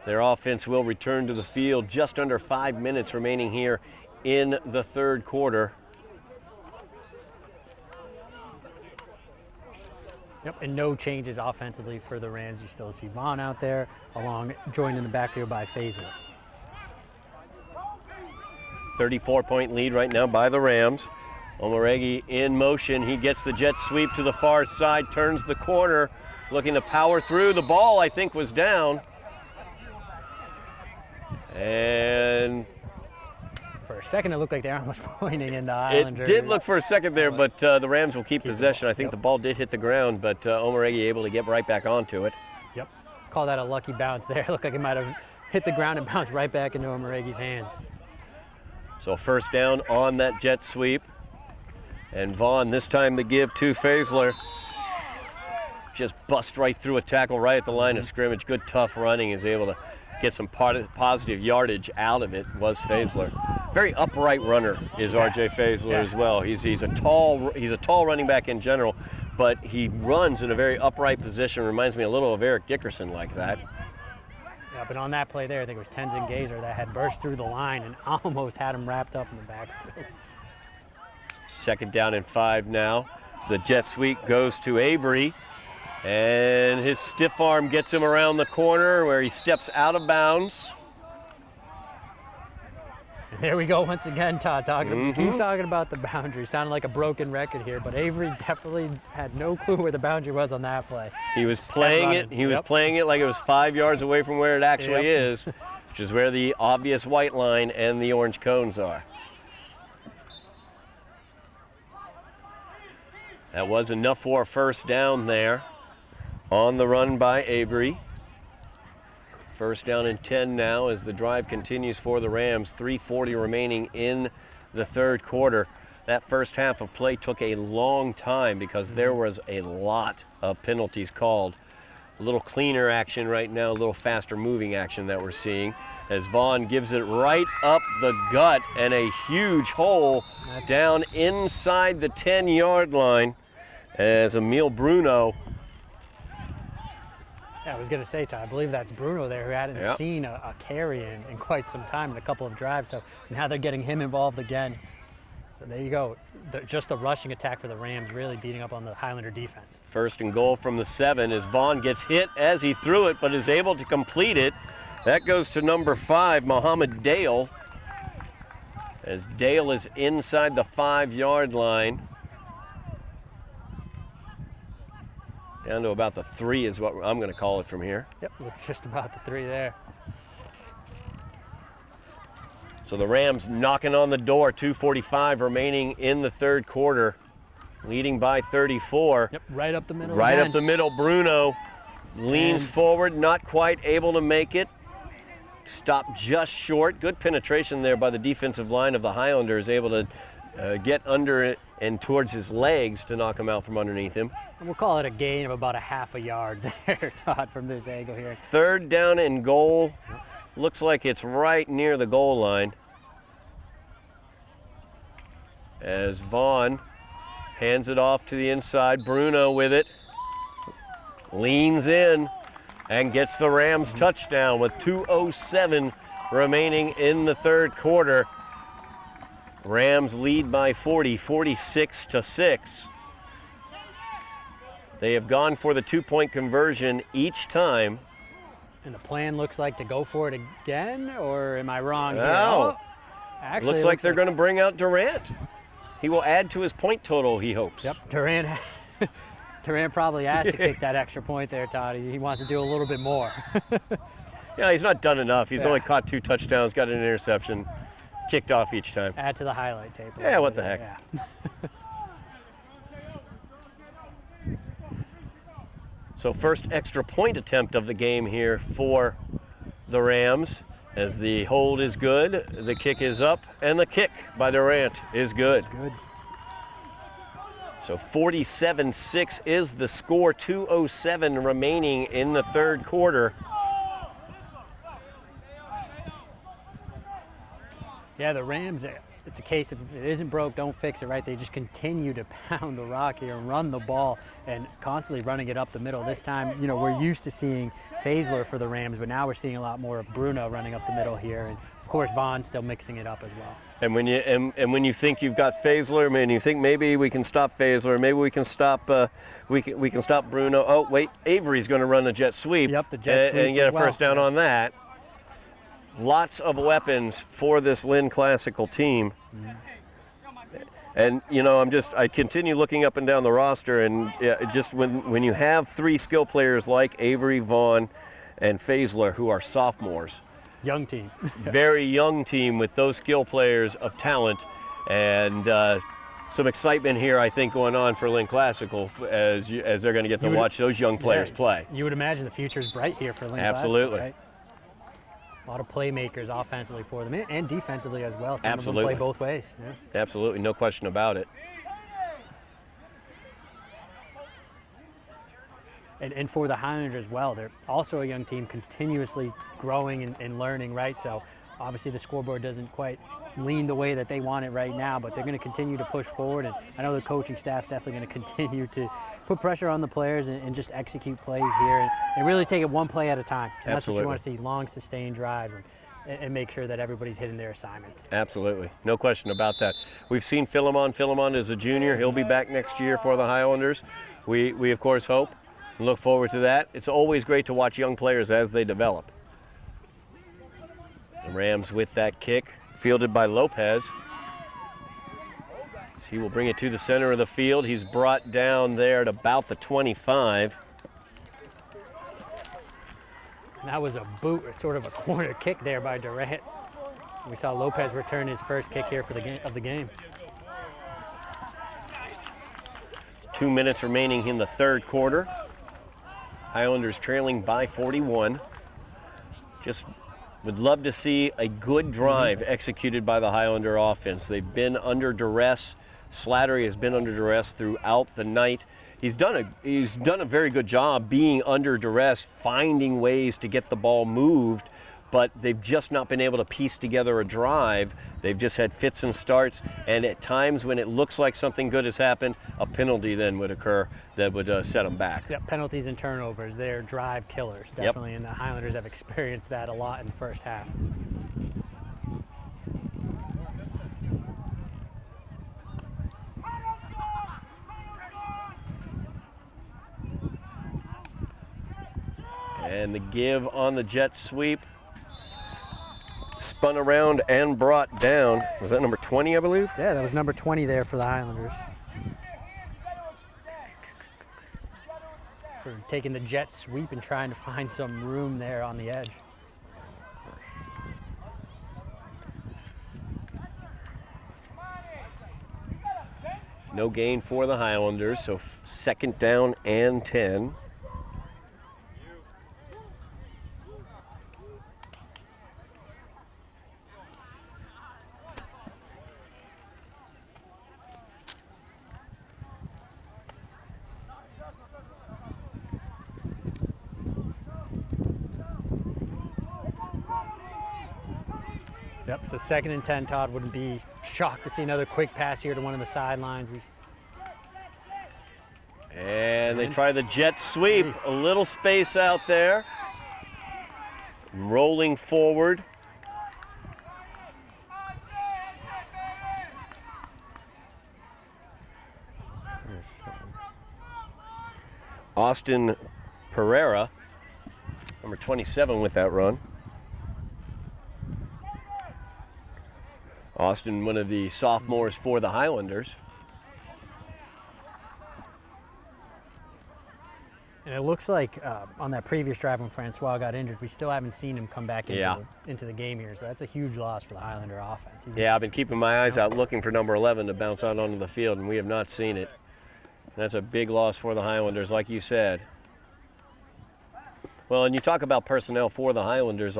Their offense will return to the field. Just under 5 minutes remaining here in the 3rd quarter. Yep, and no changes offensively for the Rams. You still see Vaughn out there, joined in the backfield by Faisler. 34-point lead right now by the Rams. Omoregi in motion. He gets the jet sweep to the far side, turns the corner, looking to power through. The ball, I think, was down. And for a second, it looked like they were almost pointing in the Highlander. It did look for a second there, but the Rams will keep possession. I think the ball did hit the ground, but Omoregi able to get right back onto it. Yep. Call that a lucky bounce there. It looked like it might have hit the ground and bounced right back into Omoregi's hands. So 1st down on that jet sweep. And Vaughn, this time the give to Faisler. Just bust right through a tackle right at the line of scrimmage. Good tough running, is able to get some positive yardage out of it, was Faisler. Very upright runner is R.J. Faisler as well. He's a tall running back in general, but he runs in a very upright position. Reminds me a little of Eric Dickerson like that. Yeah, but on that play there, I think it was Tenzin Gazer that had burst through the line and almost had him wrapped up in the backfield. 2nd down and 5 now. So the jet sweep goes to Avery. And his stiff arm gets him around the corner where he steps out of bounds. And there we go once again, Todd. Keep talking about the boundary. Sounded like a broken record here, but Avery definitely had no clue where the boundary was on that play. He was playing it. He was playing it like it was 5 yards away from where it actually is, which is where the obvious white line and the orange cones are. That was enough for a 1st down there. On the run by Avery. 1st down and 10 now as the drive continues for the Rams. 3:40 remaining in the 3rd quarter. That first half of play took a long time because there was a lot of penalties called. A little cleaner action right now, a little faster moving action that we're seeing as Vaughn gives it right up the gut and a huge hole down inside the 10-yard line as Emil Bruno. Yeah, I was going to say, Todd, I believe that's Bruno there who hadn't seen a carry in quite some time in a couple of drives. So now they're getting him involved again. So there you go. Just the rushing attack for the Rams really beating up on the Highlander defense. 1st and goal from the 7 as Vaughn gets hit as he threw it, but is able to complete it. That goes to number 5, Mohamed Dale. As Dale is inside the 5-yard line. Down to about the 3 is what I'm going to call it from here. Yep, looks just about the 3 there. So the Rams knocking on the door, 2:45 remaining in the 3rd quarter, leading by 34. Yep, right up the middle. Right again. up the middle, Bruno leans forward, not quite able to make it. stopped just short. Good penetration there by the defensive line of the Highlanders, able to get under it and towards his legs to knock him out from underneath him. And we'll call it a gain of about a half a yard there, Todd, from this angle here. 3rd down and goal. Looks like it's right near the goal line. As Vaughn hands it off to the inside. Bruno with it. Leans in and gets the Rams touchdown with 2:07 remaining in the 3rd quarter. Rams lead by 40, 46-6. They have gone for the 2-point conversion each time. And the plan looks like to go for it again, or am I wrong here? No. Oh, actually, Looks it like they're going to bring out Durant. He will add to his point total, he hopes. Yep, Durant probably asked to kick that extra point there, Todd. He wants to do a little bit more. Yeah, he's not done enough. He's Yeah. only caught 2 touchdowns, got an interception, kicked off each time. Add to the highlight tape. Yeah, what the heck. Yeah. So first extra point attempt of the game here for the Rams. As the hold is good, the kick is up, and the kick by Durant is good. Good. So 47-6 is the score, 2:07 remaining in the 3rd quarter. Yeah, the Rams, it's a case of if it isn't broke, don't fix it, right? They just continue to pound the rock here and run the ball and constantly running it up the middle. This time, you know, we're used to seeing Fazler for the Rams, but now we're seeing a lot more of Bruno running up the middle here. And of course, Vaughn still mixing it up as well. And when you think you've got Fazler, man, you think maybe we can stop Fazler, maybe we can stop we can stop Bruno. Oh wait, Avery's going to run a jet sweep. Yep, the jet sweep and get a as well. first down on that. Lots of weapons for this Lynn Classical team. And you know, I continue looking up and down the roster, and just when you have 3 skill players like Avery, Vaughn, and Fazler, who are sophomores, Young team. very young team with those skill players of talent, and some excitement here, I think, going on for Lynn Classical as they're going to get to watch those young players play. You would imagine the future's bright here for Lynn Absolutely. Classical, right? A lot of playmakers offensively for them and defensively as well. Some Absolutely. of them play both ways. Yeah. Absolutely, no question about it. And for the Highlanders as well, they're also a young team continuously growing and learning, right? So obviously the scoreboard doesn't quite lean the way that they want it right now, but they're going to continue to push forward. And I know the coaching staff's definitely going to continue to put pressure on the players and just execute plays here and really take it one play at a time. And that's what you want to see, long sustained drives and make sure that everybody's hitting their assignments. Absolutely, no question about that. We've seen Philemon. Philemon is a junior. He'll be back next year for the Highlanders. We of course hope and look forward to that. It's always great to watch young players as they develop. The Rams with that kick, fielded by Lopez. He will bring it to the center of the field. He's brought down there at about the 25. And that was a boot, sort of a corner kick there by Durant. We saw Lopez return his first kick here for the game. 2 minutes remaining in the 3rd quarter. Highlanders trailing by 41. Just would love to see a good drive executed by the Highlander offense. They've been under duress. Slattery has been under duress throughout the night. He's done a very good job being under duress, finding ways to get the ball moved, but they've just not been able to piece together a drive. They've just had fits and starts, and at times when it looks like something good has happened, a penalty then would occur that would set them back. Yep, penalties and turnovers, they're drive killers, definitely, and the Highlanders have experienced that a lot in the first half. And the give on the jet sweep. Spun around and brought down. Was that number 20, I believe? Yeah, that was number 20 there for the Highlanders. For taking the jet sweep and trying to find some room there on the edge. No gain for the Highlanders, so 2nd down and 10. Yep, so 2nd and 10, Todd. Wouldn't be shocked to see another quick pass here to one of the sidelines. And they try the jet sweep. A little space out there. Rolling forward. Austin Pereira, number 27 with that run. Austin, one of the sophomores for the Highlanders. And it looks like on that previous drive when Francois got injured, we still haven't seen him come back into the game here. So that's a huge loss for the Highlander offense. Yeah, I've been keeping my eyes out looking for number 11 to bounce out onto the field, and we have not seen it. That's a big loss for the Highlanders, like you said. Well, and you talk about personnel for the Highlanders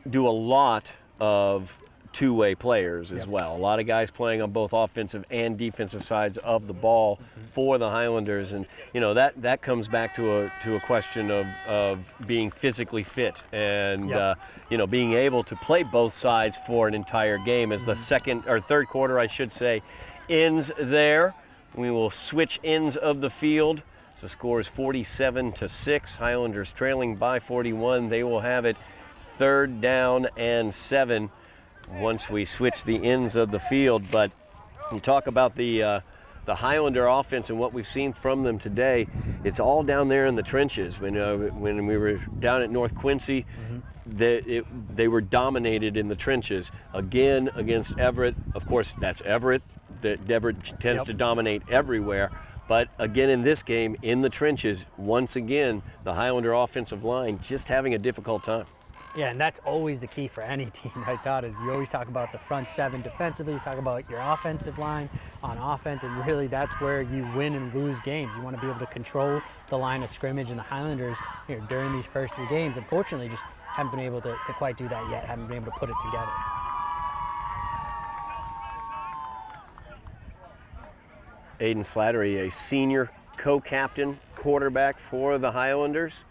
do a lot of two-way players as well. A lot of guys playing on both offensive and defensive sides of the ball for the Highlanders, and you know that comes back to a question of being physically fit and you know, being able to play both sides for an entire game. As the second or third quarter, I should say, ends there, we will switch ends of the field. So the score is 47-6. Highlanders trailing by 41. They will have it 3rd down and 7 once we switch the ends of the field. But you talk about the Highlander offense and what we've seen from them today. It's all down there in the trenches. When we were down at North Quincy, they were dominated in the trenches. Again, against Everett. Of course, that's Everett. Everett tends to dominate everywhere. But again, in this game, in the trenches, once again, the Highlander offensive line just having a difficult time. Yeah, and that's always the key for any team, right, Todd? Is you always talk about the front 7 defensively, you talk about your offensive line on offense, and really that's where you win and lose games. You want to be able to control the line of scrimmage, and the Highlanders, you know, during these first 3 games, unfortunately, just haven't been able to quite do that yet, haven't been able to put it together. Aiden Slattery, a senior co-captain quarterback for the Highlanders.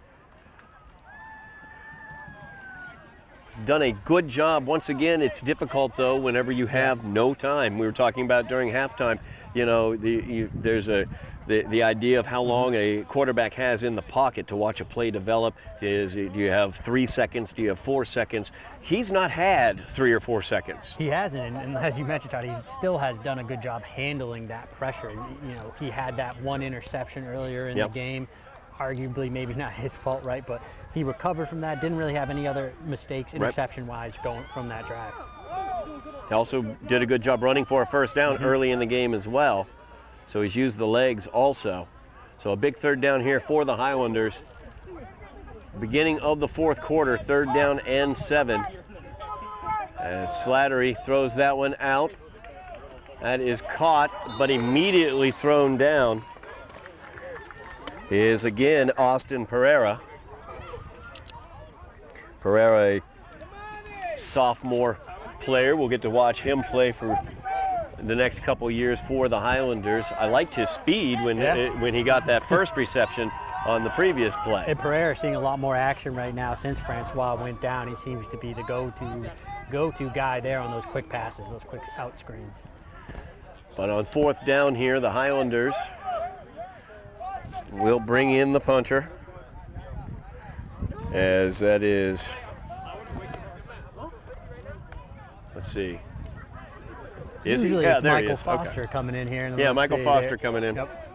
He's done a good job. Once again, it's difficult, though, whenever you have no time. We were talking about during halftime, you know, there's the idea of how long a quarterback has in the pocket to watch a play develop. Do you have 3 seconds? Do you have 4 seconds? He's not had 3 or 4 seconds. He hasn't, and as you mentioned, Todd, he still has done a good job handling that pressure. You know, he had that 1 interception earlier in the game. Arguably maybe not his fault, right? But he recovered from that, didn't really have any other mistakes interception-wise going from that drive. He also did a good job running for a first down early in the game as well. So he's used the legs also. So a big 3rd down here for the Highlanders. Beginning of the 4th quarter, 3rd down and 7. As Slattery throws that one out. That is caught, but immediately thrown down is again Austin Pereira. Pereira, a sophomore player. We'll get to watch him play for the next couple years for the Highlanders. I liked his speed when he got that first reception on the previous play. And Pereira seeing a lot more action right now since Francois went down. He seems to be the go-to guy there on those quick passes, those quick out screens. But on 4th down here, the Highlanders will bring in the punter, as that is, let's see. Usually it's Michael Foster coming in here. Yeah, Michael Foster coming in. Yep.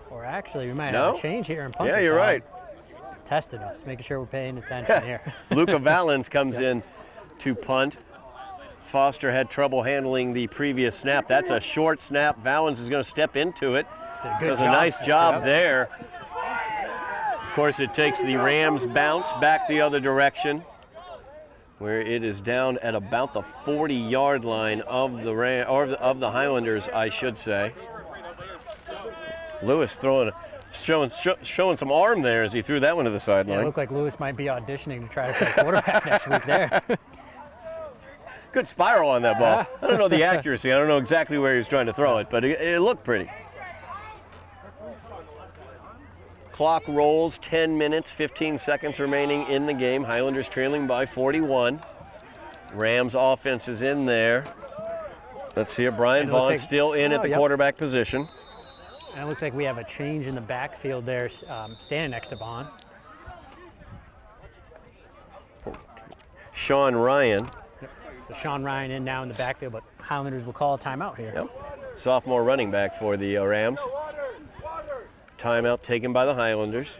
Or actually, we might have a change here in punter. Yeah, you're right. Testing us, making sure we're paying attention here. Luca Valens comes in to punt. Foster had trouble handling the previous snap. That's a short snap. Valens is going to step into it. Does a nice job there. Of course, it takes the Rams bounce back the other direction, where it is down at about the 40-yard line of the Highlanders, I should say. Lewis showing some arm there as he threw that one to the sideline. Yeah, it looked like Lewis might be auditioning to try to play quarterback next week there. Good spiral on that ball. I don't know the accuracy. I don't know exactly where he was trying to throw it, but it looked pretty. Clock rolls, 10 minutes, 15 seconds remaining in the game. Highlanders trailing by 41. Rams offense is in there. Let's see it. Brian Vaughn still in at the quarterback position. And it looks like we have a change in the backfield there, standing next to Vaughn. Sean Ryan. So Sean Ryan in now in the backfield, but Highlanders will call a timeout here. Yep. Sophomore running back for the Rams. Timeout taken by the Highlanders.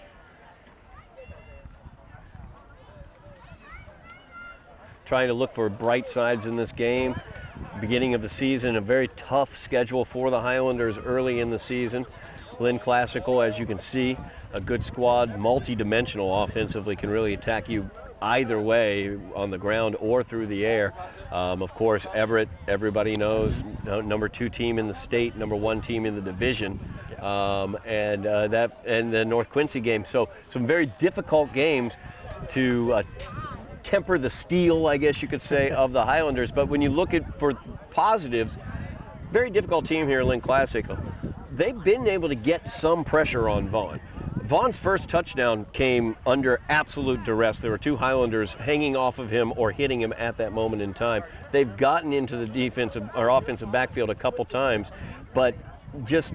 Trying to look for bright sides in this game. Beginning of the season, a very tough schedule for the Highlanders early in the season. Lynn Classical, as you can see, a good squad, multi-dimensional offensively, can really attack you either way on the ground or through the air. Of course, Everett, everybody knows, number 2 team in the state, number 1 team in the division, and the North Quincy game. So some very difficult games to temper the steel, I guess you could say, of the Highlanders. But when you look at for positives, very difficult team here, Lynn Classical. They've been able to get some pressure on Vaughn. Vaughn's first touchdown came under absolute duress. There were 2 Highlanders hanging off of him or hitting him at that moment in time. They've gotten into the defensive or offensive backfield a couple times, but just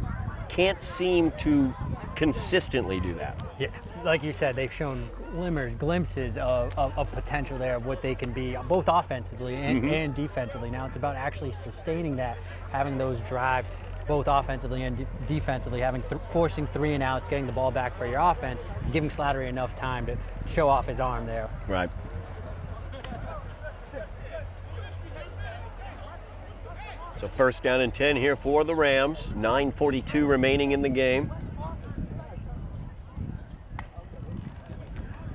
can't seem to consistently do that. Yeah, like you said, they've shown glimpses of potential there of what they can be, both offensively and defensively. Now it's about actually sustaining that, having those drives, both offensively and defensively, forcing 3 and outs, getting the ball back for your offense, and giving Slattery enough time to show off his arm there. Right. So first down and 10 here for the Rams. 9:42 remaining in the game.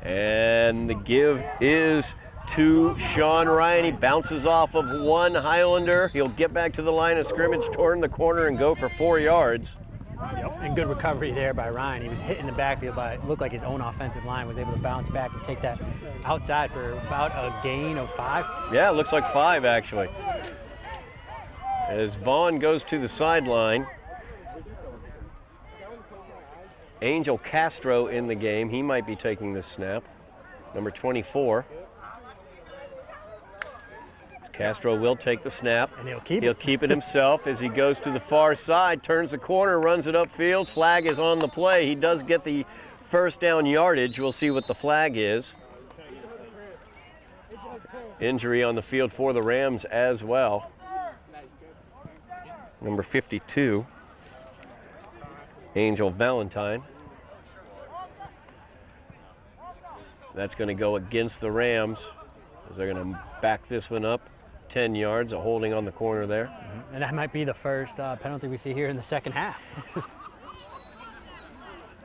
And the give is to Sean Ryan. He bounces off of 1 Highlander. He'll get back to the line of scrimmage, turn the corner, and go for 4 yards. Yep. And good recovery there by Ryan. He was hit in the backfield, but it looked like his own offensive line was able to bounce back and take that outside for about a gain of 5. Yeah, it looks like 5 actually. As Vaughn goes to the sideline, Angel Castro in the game. He might be taking this snap. Number 24. Castro will take the snap. And he'll keep it himself as he goes to the far side, turns the corner, runs it upfield. Flag is on the play. He does get the first down yardage. We'll see what the flag is. Injury on the field for the Rams as well. Number 52, Angel Valentine. That's going to go against the Rams as they're going to back this one up 10 yards, a holding on the corner there. And that might be the first penalty we see here in the second half.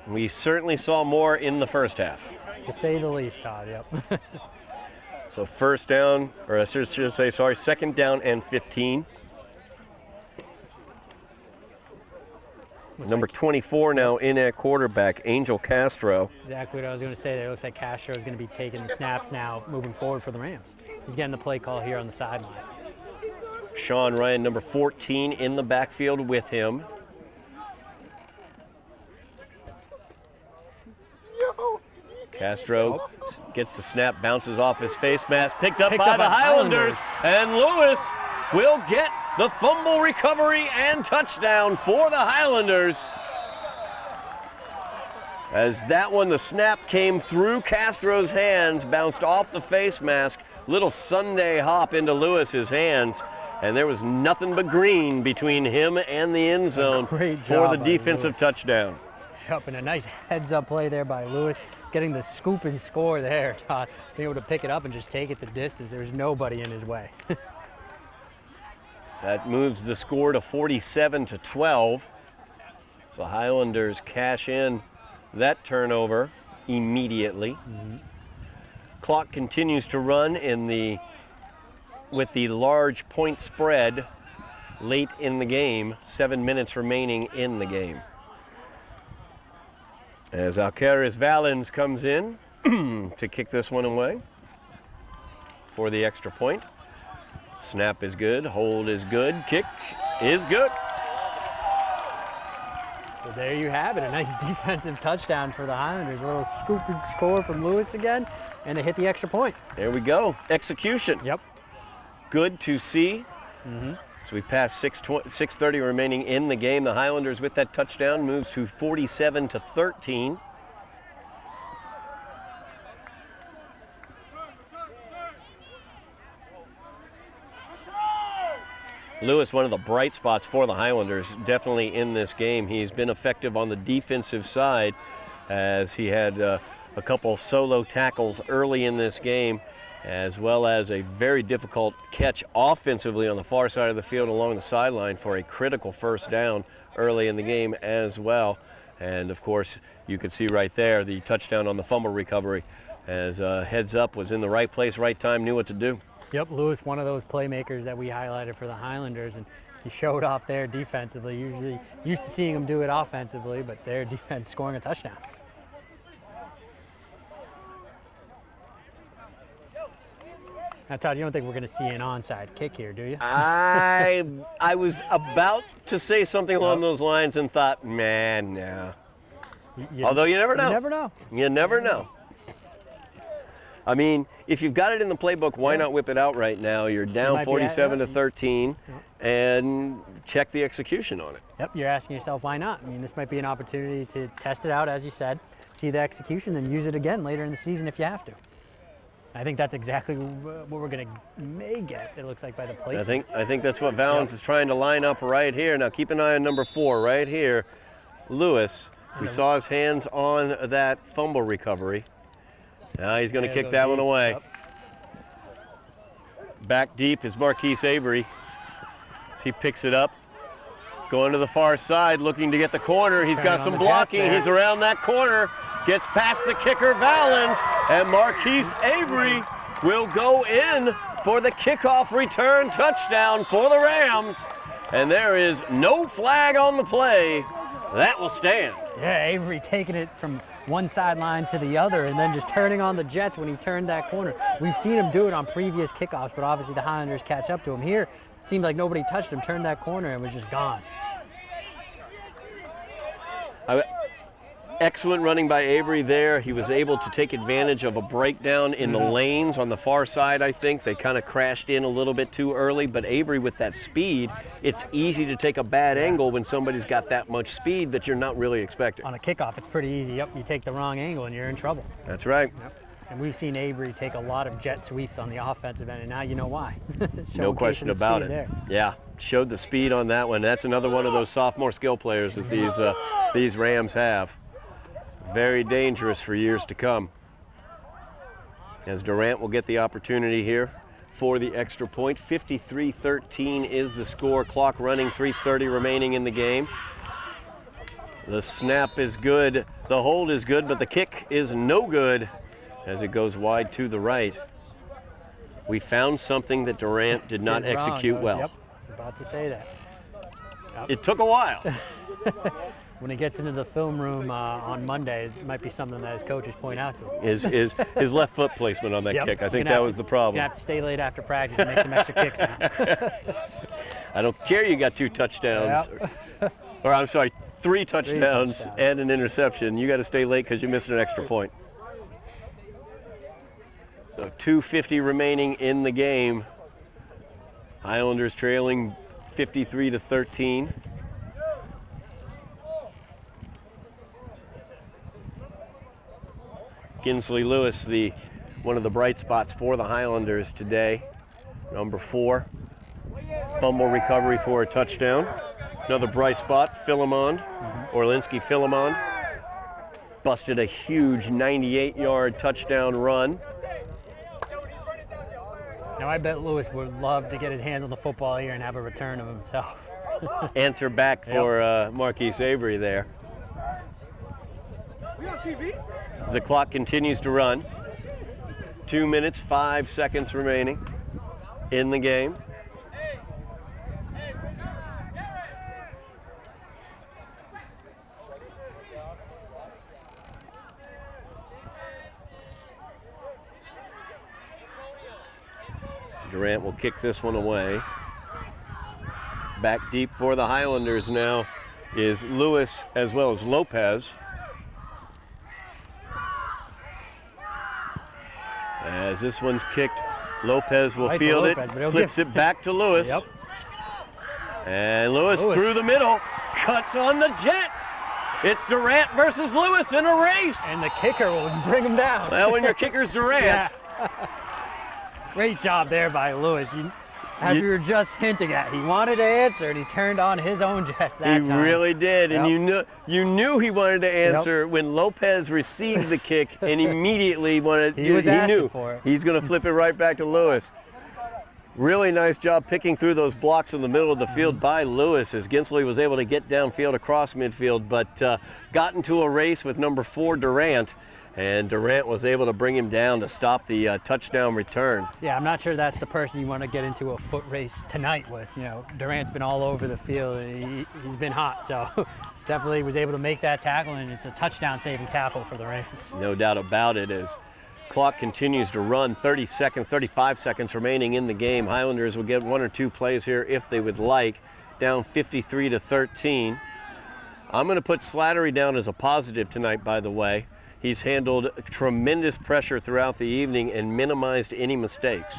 We certainly saw more in the first half. To say the least, Todd, yep. So first down, or I should say, sorry, second down and 15. Number 24 now in at quarterback, Angel Castro. Exactly what I was going to say there. It looks like Castro is going to be taking the snaps now moving forward for the Rams. He's getting the play call here on the sideline. Sean Ryan, number 14, in the backfield with him. Castro gets the snap, bounces off his face mask, picked up by the Highlanders, and Lewis will get the fumble recovery and touchdown for the Highlanders. As that one, the snap came through Castro's hands, bounced off the face mask, little Sunday hop into Lewis's hands, and there was nothing but green between him and the end zone for the defensive touchdown. Yep, and a nice heads-up play there by Lewis, getting the scoop and score there, Todd, being able to pick it up and just take it the distance. There was nobody in his way. That moves the score to 47-12. So Highlanders cash in that turnover immediately. Clock continues to run with the large point spread late in the game. 7 minutes remaining in the game. As Alcaraz Valens comes in to kick this one away for the extra point. Snap is good, hold is good, kick is good. So there you have it, a nice defensive touchdown for the Highlanders. A little scoop and score from Lewis again, and they hit the extra point. There we go. Execution. Yep. Good to see. So we passed 6:30 remaining in the game. The Highlanders with that touchdown moves to 47-13. Lewis, one of the bright spots for the Highlanders, definitely in this game. He's been effective on the defensive side as he had a couple solo tackles early in this game, as well as a very difficult catch offensively on the far side of the field along the sideline for a critical first down early in the game as well. And of course, you could see right there the touchdown on the fumble recovery as heads up, was in the right place, right time, knew what to do. Yep, Lewis, one of those playmakers that we highlighted for the Highlanders, and he showed off there defensively. Usually used to seeing him do it offensively, but their defense scoring a touchdown. Now, Todd, you don't think we're going to see an onside kick here, do you? I was about to say something along those lines and thought, man, no. Although you never know. You never know. You never know. I mean, if you've got it in the playbook, why not whip it out right now? You're down 47-13, and check the execution on it. Yep, you're asking yourself, why not? I mean, this might be an opportunity to test it out, as you said, see the execution, then use it again later in the season if you have to. I think that's exactly what we're may get, it looks like, by the placement. I think that's what Valens is trying to line up right here. Now, keep an eye on number 4 right here. Lewis, we saw his hands on that fumble recovery. Now he's going to kick that one away. Yep. Back deep is Marquise Avery as he picks it up. Going to the far side, looking to get the corner. He's got some blocking. He's around that corner. Gets past the kicker, Valens, and Marquise Avery will go in for the kickoff return touchdown for the Rams. And there is no flag on the play. That will stand. Yeah, Avery taking it from one sideline to the other and then just turning on the Jets when he turned that corner. We've seen him do it on previous kickoffs, but obviously the Highlanders catch up to him. Here, it seemed like nobody touched him, turned that corner, and was just gone. Excellent running by Avery there. He was able to take advantage of a breakdown in the lanes on the far side, I think. They kind of crashed in a little bit too early, but Avery with that speed, it's easy to take a bad angle when somebody's got that much speed that you're not really expecting. On a kickoff, it's pretty easy. Yep, you take the wrong angle and you're in trouble. That's right. Yep. And we've seen Avery take a lot of jet sweeps on the offensive end, and now you know why. No question about it. There. Yeah, showed the speed on that one. That's another one of those sophomore skill players that these Rams have. Very dangerous for years to come. As Durant will get the opportunity here for the extra point. 53-13 is the score. Clock running, 3:30 remaining in the game. The snap is good, the hold is good, but the kick is no good as it goes wide to the right. We found something that Durant did not execute well. Yep, I was about to say that. Yep. It took a while. When he gets into the film room on Monday, it might be something that his coaches point out to him. His left foot placement on that kick. I think that was the problem. You have to stay late after practice and make some extra kicks now. I don't care you got 2 touchdowns. Yep. Or I'm sorry, 3 touchdowns and an interception. You got to stay late because you missed an extra point. So 2:50 remaining in the game. Highlanders trailing 53-13. Kinsley Lewis, one of the bright spots for the Highlanders today. Number 4, fumble recovery for a touchdown. Another bright spot, Philemon, Orlinski Philemon. Busted a huge 98-yard touchdown run. Now I bet Lewis would love to get his hands on the football here and have a return of himself. Answer back for Marquise Avery there. We on TV? As the clock continues to run. 2 minutes, 5 seconds remaining in the game. Durant will kick this one away. Back deep for the Highlanders now. is Lewis as well as Lopez. As this one's kicked, Lopez will Right to field Lopez, but it, he'll flips it back to Lewis. Yep. And Lewis through the middle, cuts on the Jets. It's Durant versus Lewis in a race. And the kicker will bring him down. Well, when your kicker's Durant. Yeah. Great job there by Lewis. As we were just hinting at, he wanted to answer and he turned on his own Jets that He time. really did, and you knew he wanted to answer Yep. when Lopez received the kick and immediately wanted. He was asking for it. He's going to flip it right back to Lewis. Really nice job picking through those blocks in the middle of the field by Lewis, as Ginsley was able to get downfield across midfield, but got into a race with number 4 Durant, and Durant was able to bring him down to stop the touchdown return. Yeah, I'm not sure that's the person you want to get into a foot race tonight with. You know, Durant's been all over the field and he's been hot, so definitely was able to make that tackle, and it's a touchdown-saving tackle for the Rams. No doubt about it. As clock continues to run, 35 seconds remaining in the game. Highlanders will get 1 or 2 plays here if they would like. Down 53-13. I'm going to put Slattery down as a positive tonight, by the way. He's handled tremendous pressure throughout the evening and minimized any mistakes.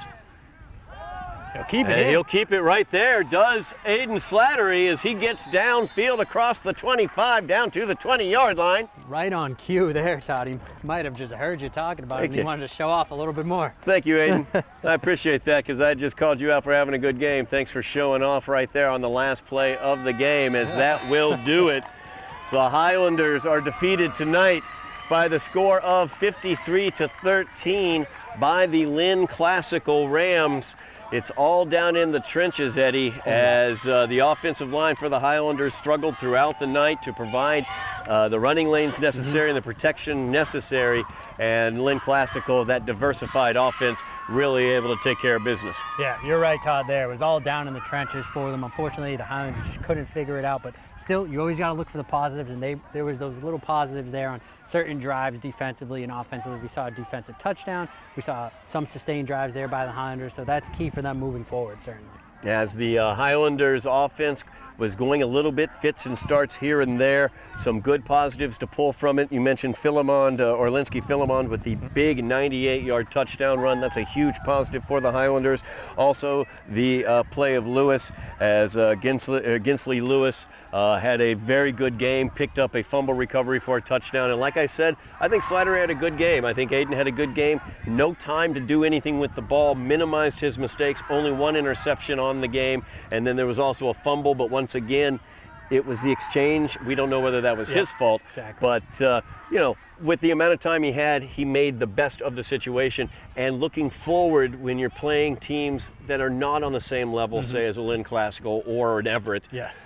He'll keep it And in. he'll keep it right there, does Aiden Slattery, as he gets downfield across the 25 down to the 20-yard line. Right on cue there, Todd. He might have just heard you talking about it and he you. wanted to show off a little bit more. Thank you, Aiden. I appreciate that, because I just called you out for having a good game. Thanks for showing off right there on the last play of the game, as that will do it. So the Highlanders are defeated tonight by the score of 53-13 by the Lynn Classical Rams. It's all down in the trenches, Eddie, as the offensive line for the Highlanders struggled throughout the night to provide the running lanes necessary and the protection necessary. And Lynn Classical, that diversified offense, really able to take care of business. Yeah, you're right, Todd, there. It was all down in the trenches for them. Unfortunately, the Highlanders just couldn't figure it out, but still, you always got to look for the positives, and there was those little positives there on certain drives defensively and offensively. We saw a defensive touchdown. We saw some sustained drives there by the Highlanders, so that's key for them moving forward, certainly. As the Highlanders offense was going a little bit fits and starts here and there, some good positives to pull from it. You mentioned Philemon, Orlinski Philemon with the big 98-yard touchdown run. That's a huge positive for the Highlanders. Also, the play of Lewis, as Ginsley Lewis had a very good game, picked up a fumble recovery for a touchdown. And like I said, I think Slattery had a good game. I think Aiden had a good game. No time to do anything with the ball, minimized his mistakes, only 1 interception on the game. And then there was also a fumble, but once again, it was the exchange. We don't know whether that was his fault, exactly. but with the amount of time he had, he made the best of the situation. And looking forward, when you're playing teams that are not on the same level, say as a Lynn Classical or an Everett, Yes.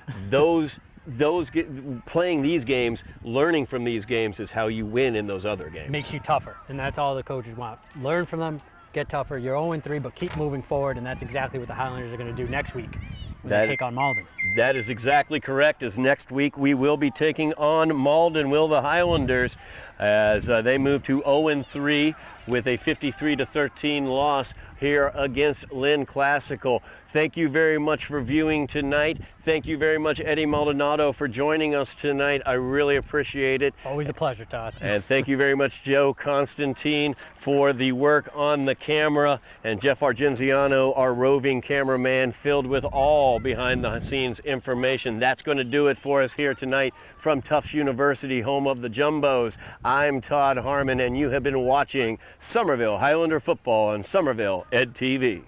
playing these games, learning from these games is how you win in those other games. Makes you tougher, and that's all the coaches want. Learn from them, get tougher. You're 0-3, but keep moving forward, and that's exactly what the Highlanders are going to do next week when they take on Malden. That is exactly correct, as next week we will be taking on Malden, will the Highlanders, as they move to 0-3 with a 53-13 loss here against Lynn Classical. Thank you very much for viewing tonight. Thank you very much, Eddie Maldonado, for joining us tonight. I really appreciate it. Always a pleasure, Todd. And thank you very much, Joe Constantine, for the work on the camera, and Jeff Argenziano, our roving cameraman, filled with all behind-the-scenes information. That's going to do it for us here tonight from Tufts University, home of the Jumbos. I'm Todd Harmon, and you have been watching Somerville Highlander Football on Somerville Ed TV.